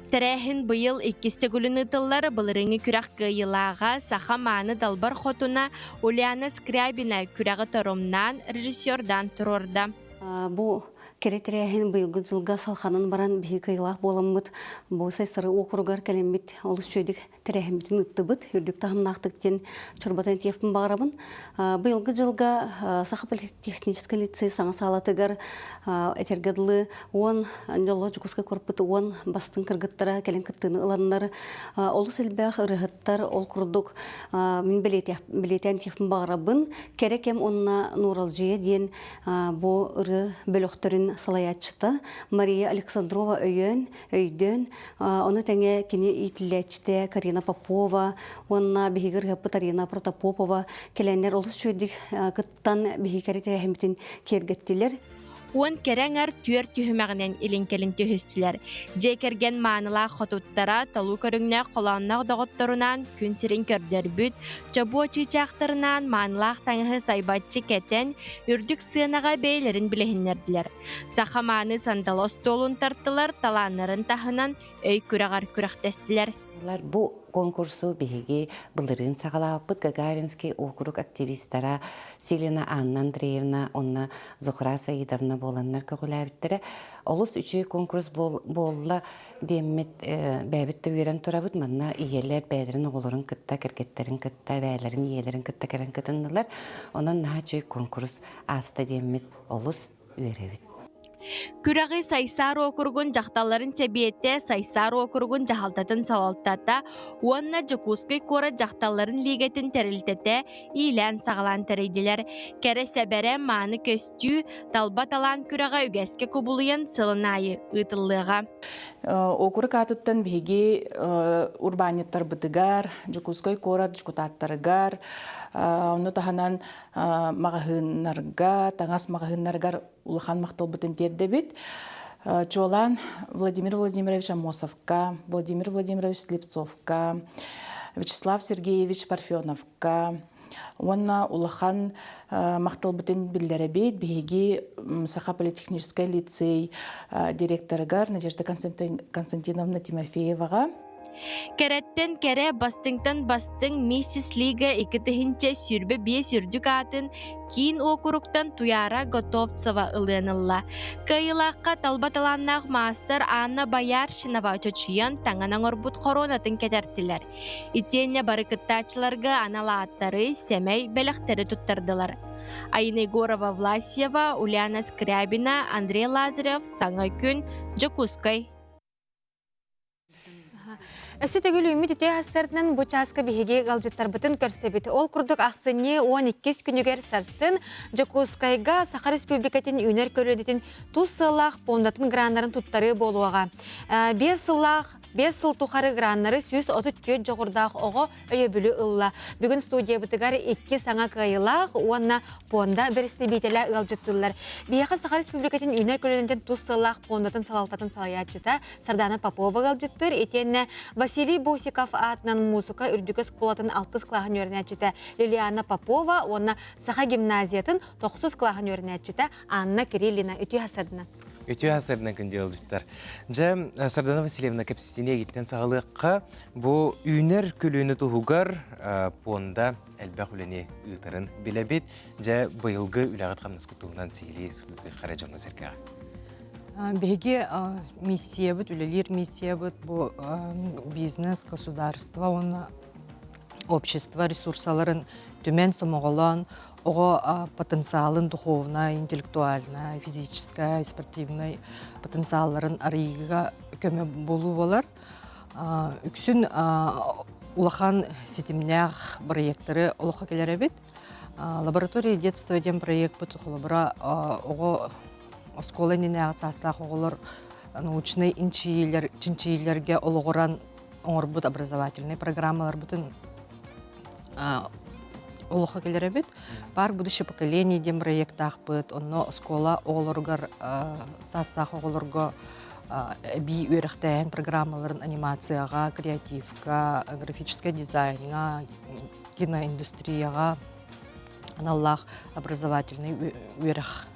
Терехин быйыл 2 гүлін ытыллар былырыңы күрәқ кыйылаға саха маны далбар хотуна Ульяна Скрябина күрәғы торомнан режиссердан турорда. Бу керетеряхин быйылгы жылга салханын баран бихи кыйлах боламмыт. Бу сайсыры округар келембит олус чөйдік теряхимбитин ыттыбыт. Үрдік тахымнақтықтен чорбатан тефпін бағарабын. Быйылгы жылга Саха политехнический лицей саңа салатыгар этергадылы 10 жолы жукуска корпыты 10 бастын кыргыттара келен кыттыны ыланнар. Олус элбәх ырыгыттар ол курдук мен билетен тефпін бағарабын. Керекем онна Нуралжия ден бу ыры бөлөктөрүн салаятчыта Мария Александрова өйдөн оны тәңе кини итиләчте Карина Попова, онна бихигер хаппы Тарина Протопопова келенер олус чөйдік кыттан бихикәрі хемтин кергеттилер. Он кереңер түер түйімәғінен илин-келин түйістілер. Жекерген маңыла хотуттара талу көріңне қоланнақ доғыттарынан күн сирин көрдер бүт, жабу чичақтарынан маңылақ таңығы сайбатчы кәтен үрдік сынаға бейлерін білігінерділер. Сақа маңы сандалос толун тартылар таланарын тахынан өй күрағар күрақтестілер. Бу конкурсу биһиги былырын сагалааппыт Гагаринский округ активисттара Селена Анна Андреевна, онна Зухра Саидовна боланнар көгүләбиттере. Олус үчү конкурс болла деммит бәбитте үйрен турабыт манна иелер бәдерин оголорун кытта, керкеттерин кытта, бәйлерин иелерин кытта керен кытыннылар. Онан наачы конкурс аста деммит олус үйребит. Күрәғи Сайсар округун жақталарын себиетте Сайсар округун жахалтатын салалтата, уанна Жакускай кора жақталарын лигетін тәрілтете илән сағалан тәрейділер. Кәрі сәбәрі маны көстүү талбат алан күрәға үгәске көбулуян сылынайы ұтылыға. Округ атыттан беги урбаниттар бытыгар, Жакускай кора жукутаттарыгар, оны таханан мағahыннарға, таңас мағahыннарғар улахан мақтал бұтын тердебет. Чолан Владимир Владимирович Амосовка, Владимир Владимирович Слепцовка, Вячеслав Сергеевич Парфеновка, онна улахан мақталбытын биллеребейт беги Саха политехнический лицей директорыгар Надежда Константиновна Тимофеевага. Кереттен кере бастыңтан бастың миссис Лига икітіхінче сүрбе бие сүрдік атын кейін окуруктан туяра Готовцева ылынылла. Кайылаққа талбаталаннақ мастер Анна Бояршинова чочуян таңанан орбут коронатын кетертілер. Итенне барыкыттачыларға аналааттары семей бәліқтері туттардылар. Айна Егорова Власьева, Ульяна Скрябина, Андрей Лазарев, Саңа күн, Жакускай. Өсі төгіл үміт үте хастардынан бұчасқа бігеге ғалжыттар бұтын көрсебеті. Ол күрдік ақсыне 12 күнігер сарсын Жакускайға Саха Республикатын үнер көредетін тұз сылақ пондатын гранларын тұттары болуаға. 5 сыл тұқары гранлары сүйіс 34 жоғырдағы оғы өйе бүлі ұлла. Бүгін студия бұтығар 2 саңа қайылақ, онна понда бірісті бейтелі ғалжыттылар. Бияға Саха Республикатын үнер көредетін тұз сылақ пондатын салалтатын салаятчыта Сардана Попова ғалжыттыр. Етенне Василий Босиков атынан музыка үрдігі сколатын 6 клағын өрінәтчіті Лилиана Попова, онна Саха гимназиятын 9 клағын өрінәтчіті Анна Кириллина үті хасырдына. Өте асырынан күнде олдыстар. Сардана Васильевна кәпсетіне кеттен сағылыққа бұл үйнер көліні тұғығар понда әлбәқ үліне ұйтарын біләбет. Бұйылғы үләғат қамнасқы тұғынан сейлі қара жоңы сәркаға. Беге миссия бут, үлелер миссия бут, бұл бизнес, государство, оны общество ресурсаларын төмен сомоғылан, оғы потенциалын духовна, интеллектуальна, физическая, спортивная потенциаларын арыйыға көмі болу болар. Үксін улахан сетімнәғ проекттары олыққа келер әбет. Лаборатория детства ден проект бұт ұқылыбыра оғы Оскола ненәғы састақ оғылыр научный чинчийлерге олығыран оңыр бұд образовательный программалар бұтын олыққа келер әбет. Бар будущее поколение дем проекттақ бұд, онно Оскола оғылырғар састақ оғылырға би өріқтәйін программаларын анимацияға, креативка, графический дизайнға, киноиндустрияға, аналлах образовательный өріх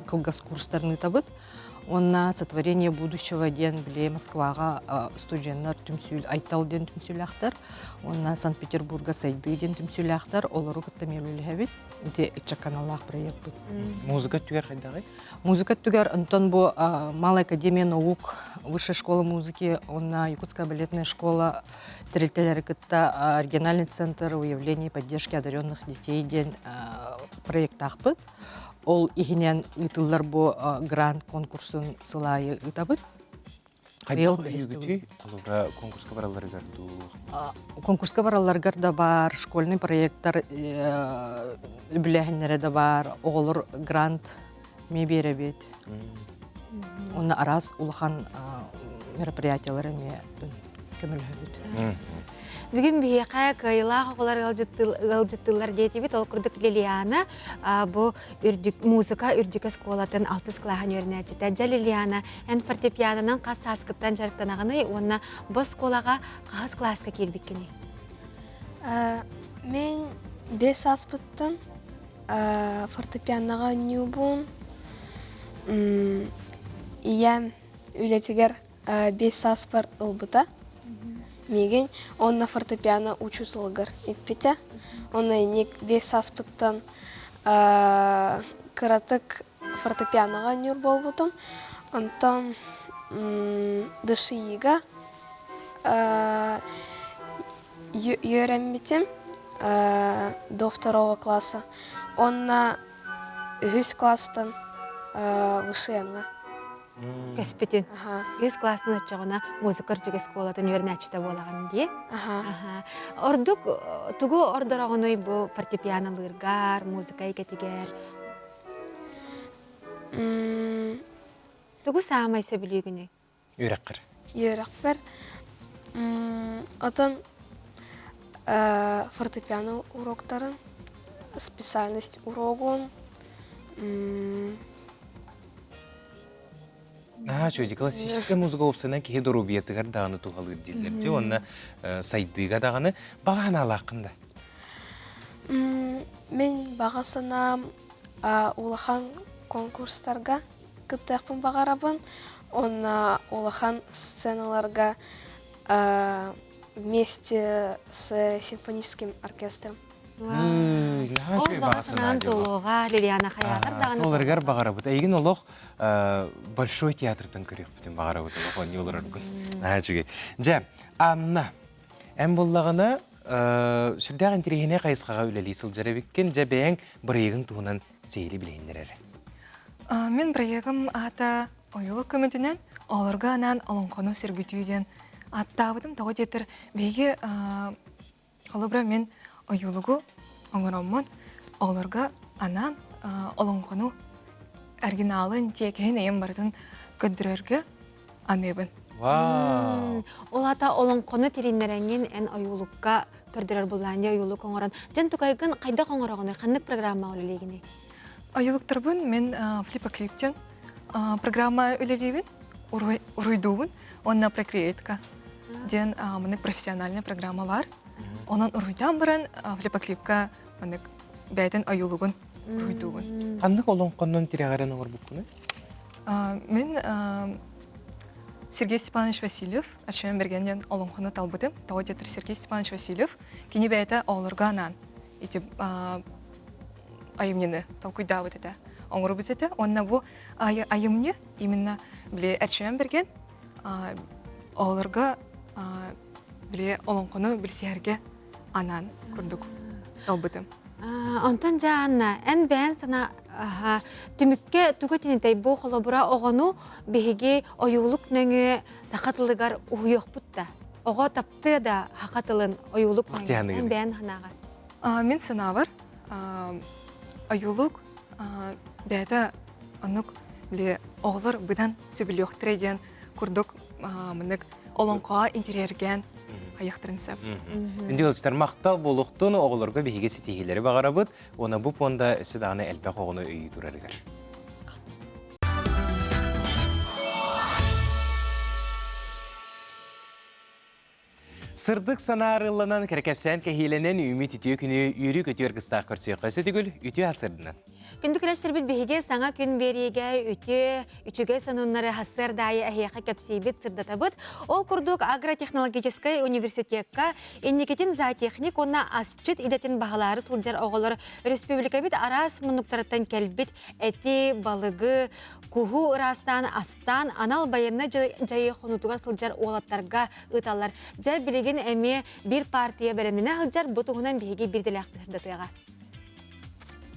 кылгас курстарны табыт. Онна сотворение будущего ден біле Москваға студенттар түмсүл айтал ден түмсүл ақтар. Онна Санкт-Петербурга сайды ден түмсүл ақтар. Олару күттемелі әбет. Де ичаканаллах проект бұд. Музыка түгер қайдағы? Музыка түгер. Антон бұл Малая академия наук, высшая школа музыки, онна Якутская балетная школа, территориальный кытта региональный центр выявления и поддержки одаренных детей ден проектах бұд. Ол игенен ытылар бу грант конкурсын сылайы ытабыт. Қайда үйгіті? Олыра конкурска баралары гарду? Конкурска баралар да бар, школьный проекттар біләхінлері да бар, оғылыр грант ме беребет. Оны араз улахан мероприятиялары ме көмілі. Бүгін бейеқа кайылақ оғылар ғалжыттылар дейтебет, ол күрдік Лилиана, бұл музыка үрдік эсколатын 6 клағын өрінәчіті. Жа Лилиана, ән фортепианының қас саскыттан жарықтанағыны, онына бұл сколаға қағыз класқа келбеккені? Мен 5 аспыттан фортепианаға нюбун. Иям үлетігер 5 аспар ұлбыта. Меген онна фортепиано учутылгар иппите. Онна инек 5 аспыттан кыратык фортепианоға нюр болбутум. Онтан дышыйыға йөрәммитим до 2 класса. Онна 100 класстан вышемға. Көспетін. 100 классының өтчіғына музыкар түгі сколатын өрнәчіті болаған де. Ордық, түгі ордырағыны бұл фортепианолырғар, музыка екетігер. Түгі сағамайсы білігіні? Үйрәққір. Үйрәқпір. Отын фортепиано уроктарын, специальность урогын, Чөйді классическая музыка опсынан кеге дорубиятыгар дағаны туғалыр дейлерде, онна сайдыға дағаны бағаны алақында. Мен бағасына улахан конкурстарға күттәқпін бағарабын, онна улахан сценаларға вместе с симфоническим оркестром. Ол бағасынан толуға Лилияна Хаятар дағаны. Оларғар бағара бұд. Егін олық Большой театртың көрек бүтін бағара бұд. Олық не олар өргін. Жа, Анна, әм боллағына сүрдәғын терегіне қайысқаға өлелі сылжары беккен, жа бәйін бір егін туғынан сейлі білейіндер әрі. Мен бір егім ата ойылы көмітінен оларға анан олыңқону сергітүйден аттабыдым тоғы детір бейге қолыбыра мен ойылығы оңырамын оларға анан олыңқону оригиналын текейін әйім бардың көндірерге анебін. Ол ата олыңқону териннеренген ән ойылыққа көрдірер болғанде ойылық оңыран. Жан тұқайғын қайда оңырағыны, қандық программа өлелегіне? Ойылықтарбын мен флипоклиптен программа өлелейбін, ұруйдуын, онна прокреатка. Ден мұнық профессиональная программа бар. Онан ұруйдан бұрын флипоклипка мұнық бәйтін ойылығын ұруйдуын. Қандық олыңқонын терегарын оңыр бұққыны? Мен Сергей Степанович Васильев, аршымен бергенден олыңқоны талбыдым. Тауы детір Сергей Степанович Васильев, кені бәйті олырға анан. Ити айымнені талкуйда бұд еті. Оңыры бұд еті. Онна бұл айымне, именно біле аршымен берген олырға біле олыңқоны білсерге анан күрдік талбыдым. Онтон Жанна, ән бән сана түмікке түгетінетей бұл қолабыра оғану бейге ойулық нөңі сақатылығар ұйық бұтта. Оға тапты да хақатылын ойулық нөңі. Ән бән ханаға. Мен сана бар. Ойулық бәді онық біле оғылар бұдан сөбілі оқтырайден күрдік мұнық олыңқаға интерерген аяқтырынсап. Үнді өлістер мақтал болуқтың оғыларға бейге сетегелері бағара бұд, оны бұп онда өсі дағаны әлбәқ оғыны өйі тұрарығар. Сырдық санарылынан кәркәпсән кәхейленен үміт үтіе күні үйрі көтер қыстақ көрсек қасы түгіл үтіе асырдынан. Күнді күрәштер біт бейге саңа күн береге үтіге санунлары хастар дайы әхияқа кәпсейбет сырдата бұд. Ол күрдік агротехнологическай университетка еннекетін зоотехник, онна асчыт идетін бағалары сылжар оғылар республика бит арас мұнықтараттан кәлбет әті, балығы, куху ырастан, астан, анал байырна жайы қонутуғар сылжар оғылаттарға ұталар. Жай білеген әме бір партия бәріміне ғылжар бұтуғынан бейге бірделәқті сырдатыға.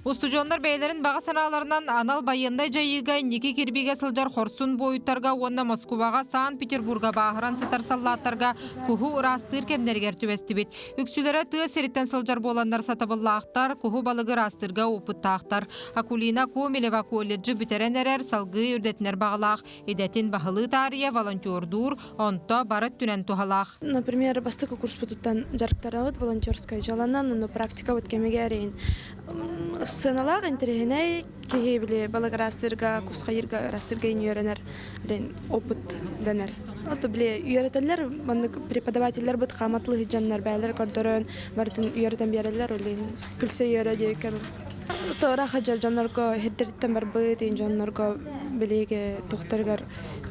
Устужондар бәйлерін баға саналарынан анал байындай жайыға неке кербеге сылжар хорсын бойыттарға, онна Москваға, Санкт-Петербурга бағыран сытар саллаттарға күху ұрастыр кемнергер түвесті бет. Үксілері тұғы сереттен сылжар боландар сатабыллақтар, күху балығы растырға опыттақтар. Акулина Комелева колледжі бүтерен әрер салғы үрдетінер бағалақ. Едетін бағылы тария волонтердур, онта барат түнен туғалақ. Например, бастықы курс бұтыттан жарықтарауыд волонтерская жаланан, но практика өт кемеге әрейін. Сыналақ интерегеней кеге біле балығы растырға, кусқайырға растырға ен үйеренер опыт денер. Оты біле үйеретелер, преподавательлер бұд қаматлы хиджаннар бәйлер көрдірін, бартын үйеретен берелер, күлсе үйере дейкер. Тора хаджар жаннарга хеддерттен бар быт, жаннарга билеге тохтаргар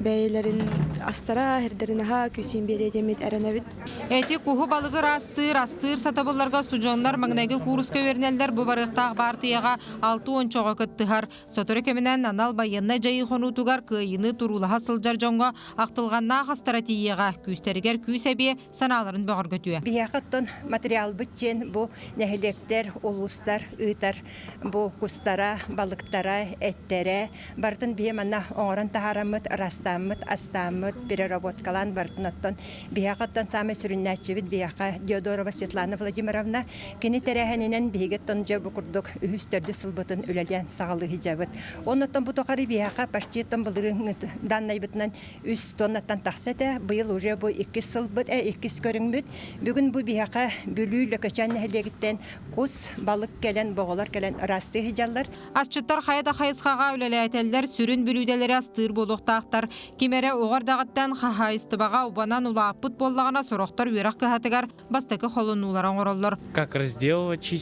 бәйләрен астара хеддеринага күсин бере демет әрәнәбит. Эти куху балыгы растыр сатабылларга студионнар магнайгы курска вернелдер бу барыктаг партияга 6-10 чога кыттыгар. Соторы кеменен анал байынна жайы хонутугар кыйыны турулаха сылжар жонга актылганна стратегияга күстергер күсәбе саналарын багыр көтүе. Бияқаттан материал бүтчен бу нәһилектер, улустар, ыйтар бу кустара, балыктара, эттере бартын биеманна оңоран тахарамыт, растамыт, астамыт, переработкалан бартын оттон бияқаттан саме сүрүннәчебит бияқа Диодорова Светлана Владимировна кини терәһененен бигеттон жабы курдук үстөрдү сылбытын үлелен сагалыгы жабыт. Оннотон бу тохары бияқа паштиеттон былырын даннайбытынан 3 тоннаттан тахсете быйыл уже бу 2 сылбыт, 2 көрүңбүт. Бүгүн бу бияқа бүлүлө көчөн нәһилегиттен кус балык келен, боголар келен расты хижаллар. Асчыттар хайда хайысқаға үлеләйтелдер сүрін bülüdeleri astır boluqtaqtar. Kimere oğardağıttan xahayıstıbağa ubanan ulapıt bollağına soroqtar üyerak kıhatıgar bastakı xolunularan orollar. Как разделывать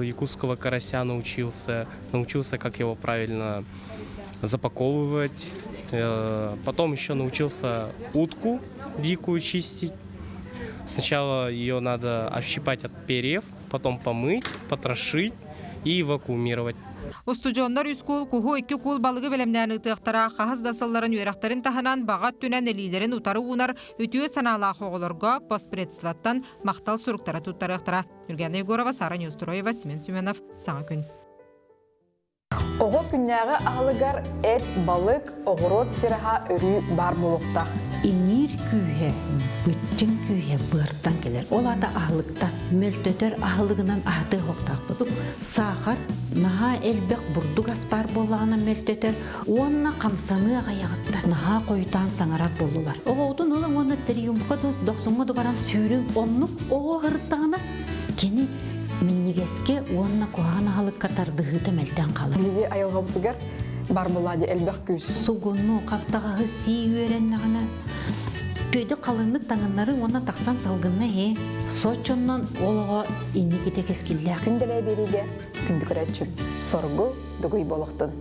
якутского карася научился, как его правильно запаковывать. Потом еще научился утку дикую чистить. Сначала ее надо общипать от перьев, потом помыть, потрошить и вакуумировать. Ustujonlar üskul kuhu 2 kul balığı bilemlerini tıqtara xahız dasalların üyeraktarın tahanan bağat tünen elilerin utarı unar ütüye sanala xoğularga postpredstvattan maqtal suruktara tuttarıqtara. Nurgana Yegorova, Sara Newstroyeva, Simen Sümenov, Sağa gün. Oğu künnäge ahlıgar et, balık, oğurot siraha örü bar buluqta. İnir kühe, bütün kühe bırtan gelir. Olada ahlıkta, möltötör ahlıgынан ahdı hoqtaq buduk. Sağat, naha elbek burduk aspar bolağına möltötör. Onna qamsanı ayağıtta, naha koyutan sanarap bolular. Oğudun ılın onu triyumqa doqsunga dubaran sürün onnuk oğu hırttağına. Keni minnigeske onna kohana halık katardığı temelden kalır. Bizi ayılğabıgar bar buladı elbek küs. Sugunnu qaptağı si öğrenliğine. Köyde kalınlık tanınları ona taksan salgınna he. Soçundan olağa inni gide keskiller. Kündele berige kündük üretçül. Sorgu duguy boluqtun.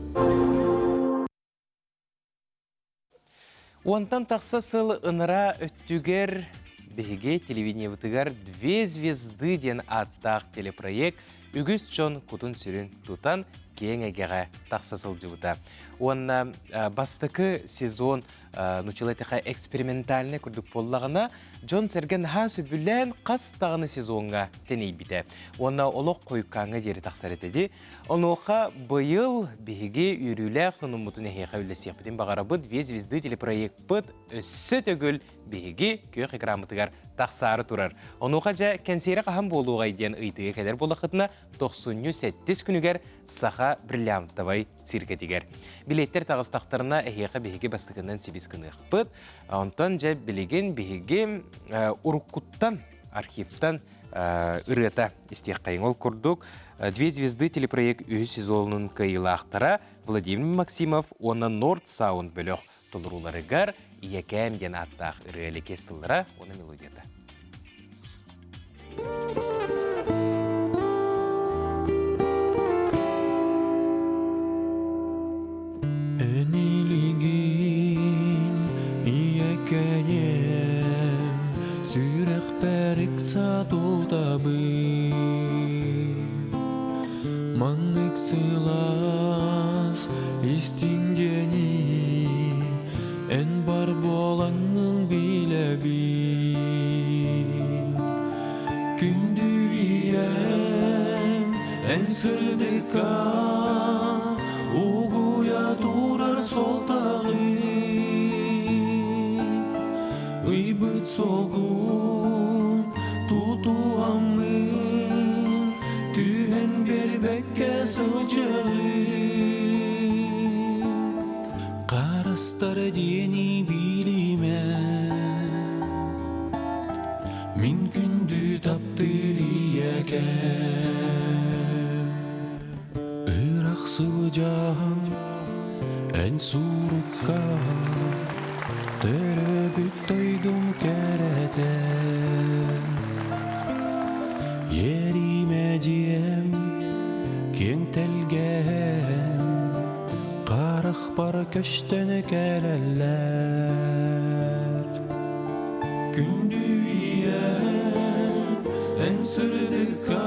Ondan taqsa sıl ınıra öttüger Беге телевидение вытыгар 2 звезды ден аттақ телепроект үгіз чон кутун сүрін тутан кең әгеға тақсасыл жывыта. Онна бастықы сезон нучылайтыға экспериментальны күрдік боллағына Джон Серген ха сүбілен қастағыны сезонға теней біті. Онна олық қойқаңы дері тақсар етеді. Онуға бұйыл беге үйріләқ соның мұтын әйеға үлесек бітін бағара бұд 2 звезды телепроект бұд өссі төгіл беге көк экрамытыгар тақсары тұрар. Онуға жа кәнсері қаған болуға иден ұйтыға кәдер болақытына 97 күнігер саха бриллиантовай циркетигер. Билеттер тағыстақтарына әйеға беге бастығынан 8 күнік бұд. Онтан жа білеген беге Урукуттан, архивтан ырыта истех қайыңол күрдік. 2 звезды телепроект үй сезонының кайылақтара Владимир Максимов, оны Норд Саунд бөліқ толыруларыгар иекәм ден аттақ ырылы кестілдіра, оны мелодията. Sürek perik saduda bin Manlık sılas istingeni En bar bolanın bile bin Kündüyem en sırdıka Uguya durar soltağı Uybıt soğun tutuamın Tühen berbekke sılcağın Karastar diyeni bilime Min kündü taptıriyeken Irak sılcağın en surukka Terebbüt duydum kerete Yerime ciyem Keng telgem Qaraq bar köştene keleller Kündüyem en sırdıka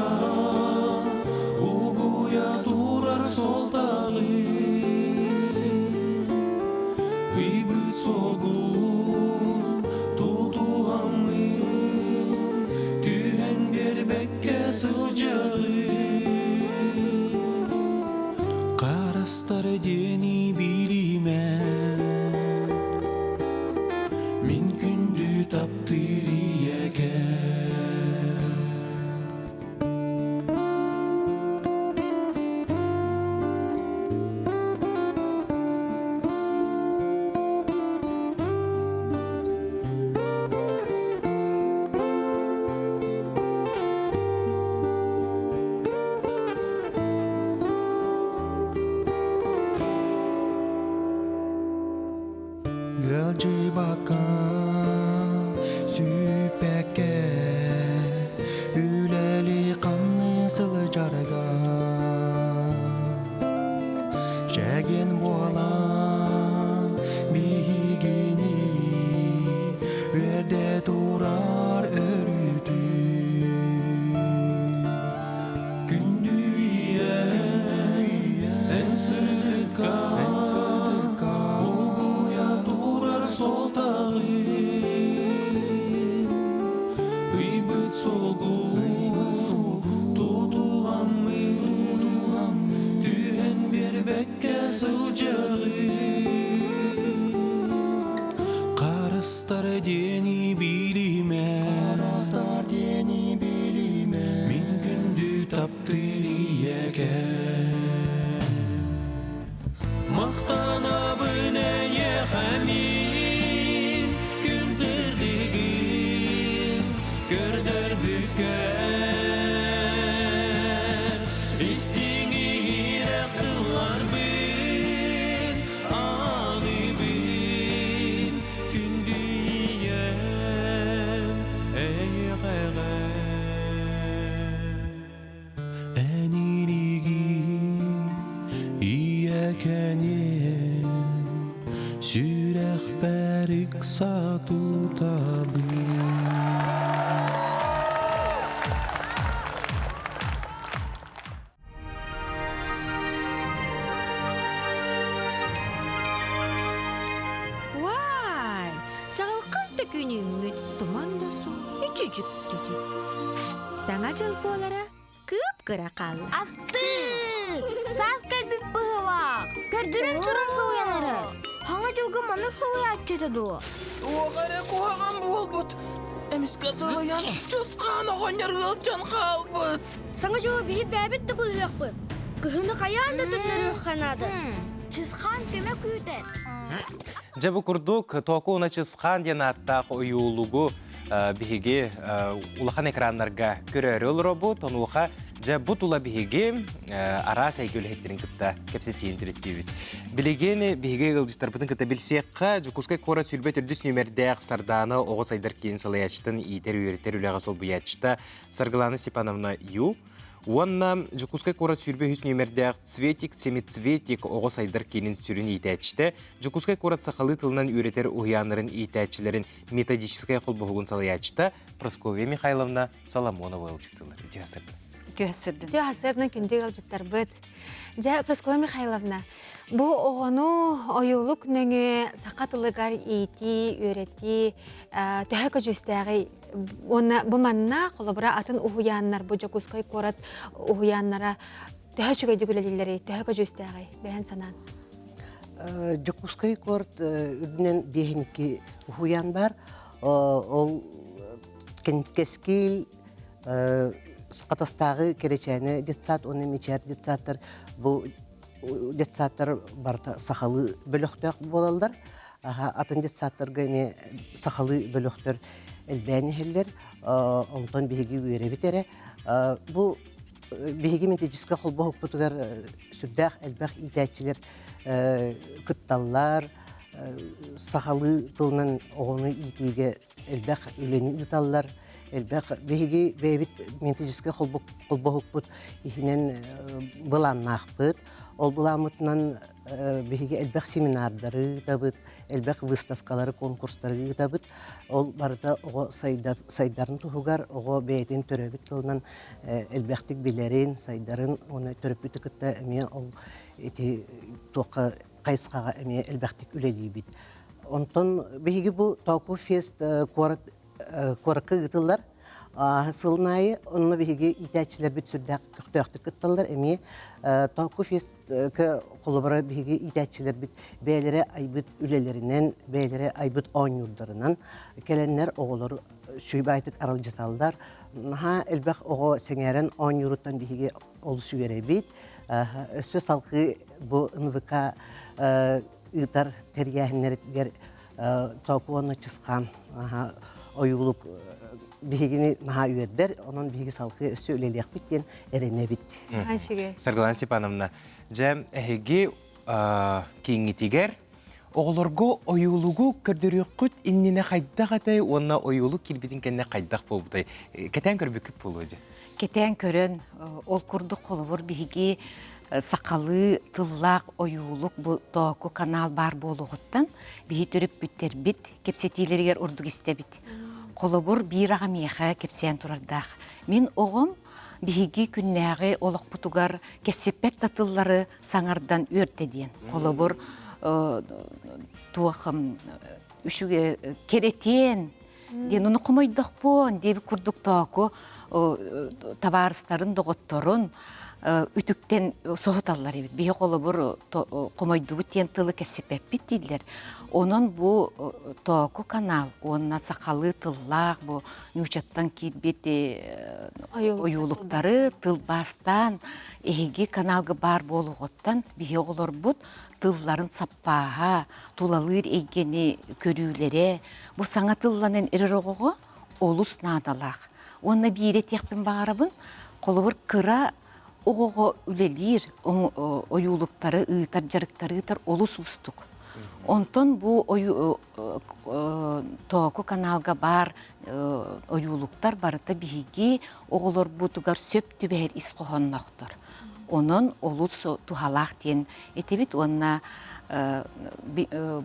Uguya durar soldağı Uybıt soğun tutuamın Tühen berbekke sılcağı Karastar diyeni bilime Min kündü taptıriyeken Çəgin boğalan bihigini Verde durar örüdü Gündüye en sırdıka Uğuya durar sol dağı Gıybıt solgu Tutuğam mı Düğen bir bekke sılcağı Karastar deni bilime Min gündü taptıriyeke Maktana büneye hamin Gün zırdıgın Gördür büker İstini girektılar bin Ağlı bin Gündüyem eyğeğe Eniliğim iyekenim Sürek berik satu tabim Vay, çağılkan da gününgüt, duman da su, küçücük dedi. Sana cılpı olara kıpkıra kallı. Astı! Saz kalbip bıhıvaq. Gördürün turan soğuyanları. Hana jolga manık soğuya atçadı o. Oğara kuhağın bolbut. Emis kasalayan cısqan oğanyar ılcan qalbıt. Sana jolga bihi bäbit de bıhıqbıt. Kıhını kayan da tütleri xanadı. Cısqan demek üyder. Жабы курдук току уна чысқан ден аттақ ойулугу биһиги улахан экраннарга көрөр олоро бу тонуха жабы тула биһиги ара сайгөлһеттерин кытта кепсетиин түреттибит. Билигени биһиги ылжыстарбытын кыта билсекка жукускай кора сүрбет үрдүс нөмердеах сарданы ого сайдар кийин салаячтын иитер үйреттер үлага сол буячта Саргалана Степановна Ю. Уанна жукускай кора сүрбе хүс нөмердеах цветик, семицветик ого сайдар кийин сүрін иитәчте. Жукускай кора сақалы тылынан үйретер уянырын иитәчилерин методическай қолбығын салаячта Прасковья Михайловна Соломонова ылжыстылар. Дюхасырдын күнде ылжыттар быт. Жа Прасковья Михайловна, бу оғону ойулук нөңі сақатылыгар иити, үйрети, төһөкө жүстәғи бу манна қолыбыра атын уһуяннар, бу жокускай корат уһуяннара төһө чүгөйдү күлелилери, төһөкө жүстәғи, бәһен санан. Жокускай корт үдінен бехінки уһуян бар, ол кескил Скатастағы керечәне детсат, оны мечер детсаттар, бұл детсаттар барта сақалы бөліқтөк болалдар. Атын детсаттарға еме сақалы бөліқтөр әлбәні хеллер, онтан бейгі өйре бітері. Бұл бейгі методическа қолбы хөкпітігер сүрдәқ әлбәқ итәтчілер күтталлар, сақалы тылынан оғыны итеге әлбәқ үлені ұталлар. Элбек беги бебит методический холбохук бут ихинен буланнахбыт. Ол буламытнан беги элбек семинардары табыт, элбек выставкалары, конкурстары табыт. Ол барда ого сайдарын тухугар, ого бейтин төрөбүт тылынан элбектик билерин, сайдарын оны төрөбүт кытта эме ол эти тока кайсыгага эме элбектик үлелибит. Онтон беги бу Току фест Коракы гытылар, сылнайы, онны беге итәчілер бит сүрдәк күқтөқтік гытталар, әме Току фест қолыбыра беге итәчілер бит бәйлері айбыт үлелерінен, бәйлері айбыт он юрдарынан, кәләнлер оғылар шүйбайтык аралжаталдар. Наха әлбәқ оғы сәңәрін он юруттан беге олы сүйері бит. Өсве салқы бұл НВК ұйтар тәргәхінлердер Току оны чысқан oyuluk bihigini naha üyerder, onun bihigi salkı ösü öleliyek bitten erene bitti. Sargalana Stepanovna, cem ehegi kiyingitiger, oğulurgu oyulugu kördürüyükküt innine qaydak atay, onna oyuluk kilbidin kendine qaydak bolbutay. Keten körbüküp bolu hoca? Keten körün, ol kurduk olubur bihigi сақалы тыллақ оюлық бұл току канал бар болуғыттан бейі түріп бүттер бит кепсетилергер ұрдық істебіт. Қолыбыр бір ағам еға кепсен тұрардақ. Мен оғым бейгі күннәғі олық бұтығар кепсеппет татыллары саңардан өртеден. Қолыбыр туақым үшіге керетен ден оны құмайдық пон дебі күрдік току табарыстарын доғытторын үтіктен соғыталар ебет. Бейі қолы бұр құмайдығы тен тылы кәсіппәп біттейділер. Onun bu toku kanal, ona sakalı tıllar, bu nüçattan kitbeti oyulukları tılbastan, ehegi kanalgı bar boluğuttan bihe olur bu tılların sappaha, tulalır egeni körülere, bu sana tıllanın iriroğu olus nadalaq. Ona bir etekpin bağırabın, kolubur kıra oğuğu ülelir, oyulukları, ııtar, jarıkları ııtar, olus ustuk. Ondan bu toku kanalga bar oyuluklar barıda bihigi oğulur budugar söp tübeher iskoğonnoqtur. Onun olus tuhalaq diyen etebit onna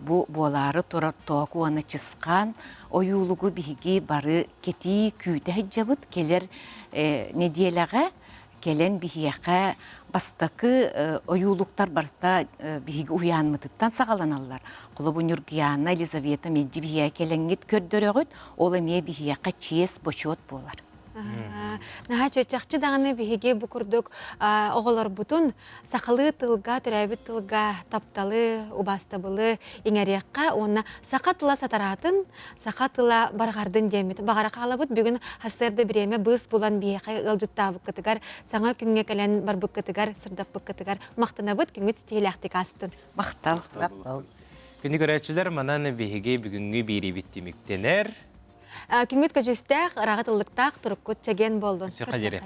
bu boları torar toku ona çıskan oyulugu bihigi barı keti küyte hecabıt keler ne diyelağa kelen bihiyaqa bastakı oyuluklar barsta bihigi uyanmıtıttan sağalanarlar. Kulu bu Nurgiyana, Elizaveta medci bihiya kelengit kördörögüt, ola meye bihiyaqa çies boşot bolar. Naha çöçakçı dağını bihige bu kurduk oğular butun sakalı tılga, türäbit tılga, taptalı, ubastabılı iňeriyakka ona sakatıla sataratın, sakatıla bargardın demit. Bagara kalabıt bugün hasırda bireme bız bulan bihege ılcıtta bıkkıtıgar, sana künge kelen bar bıkkıtıgar, sırdap bıkkıtıgar, maqtanabıt küngüt stihilaktik astın. Maqtal. Günü göreçiler manan bihege bugünkü biri bittimiktener. Küngüt köjüstәк, rağıtıllıktaq, turukut çegen boldun. Kadere.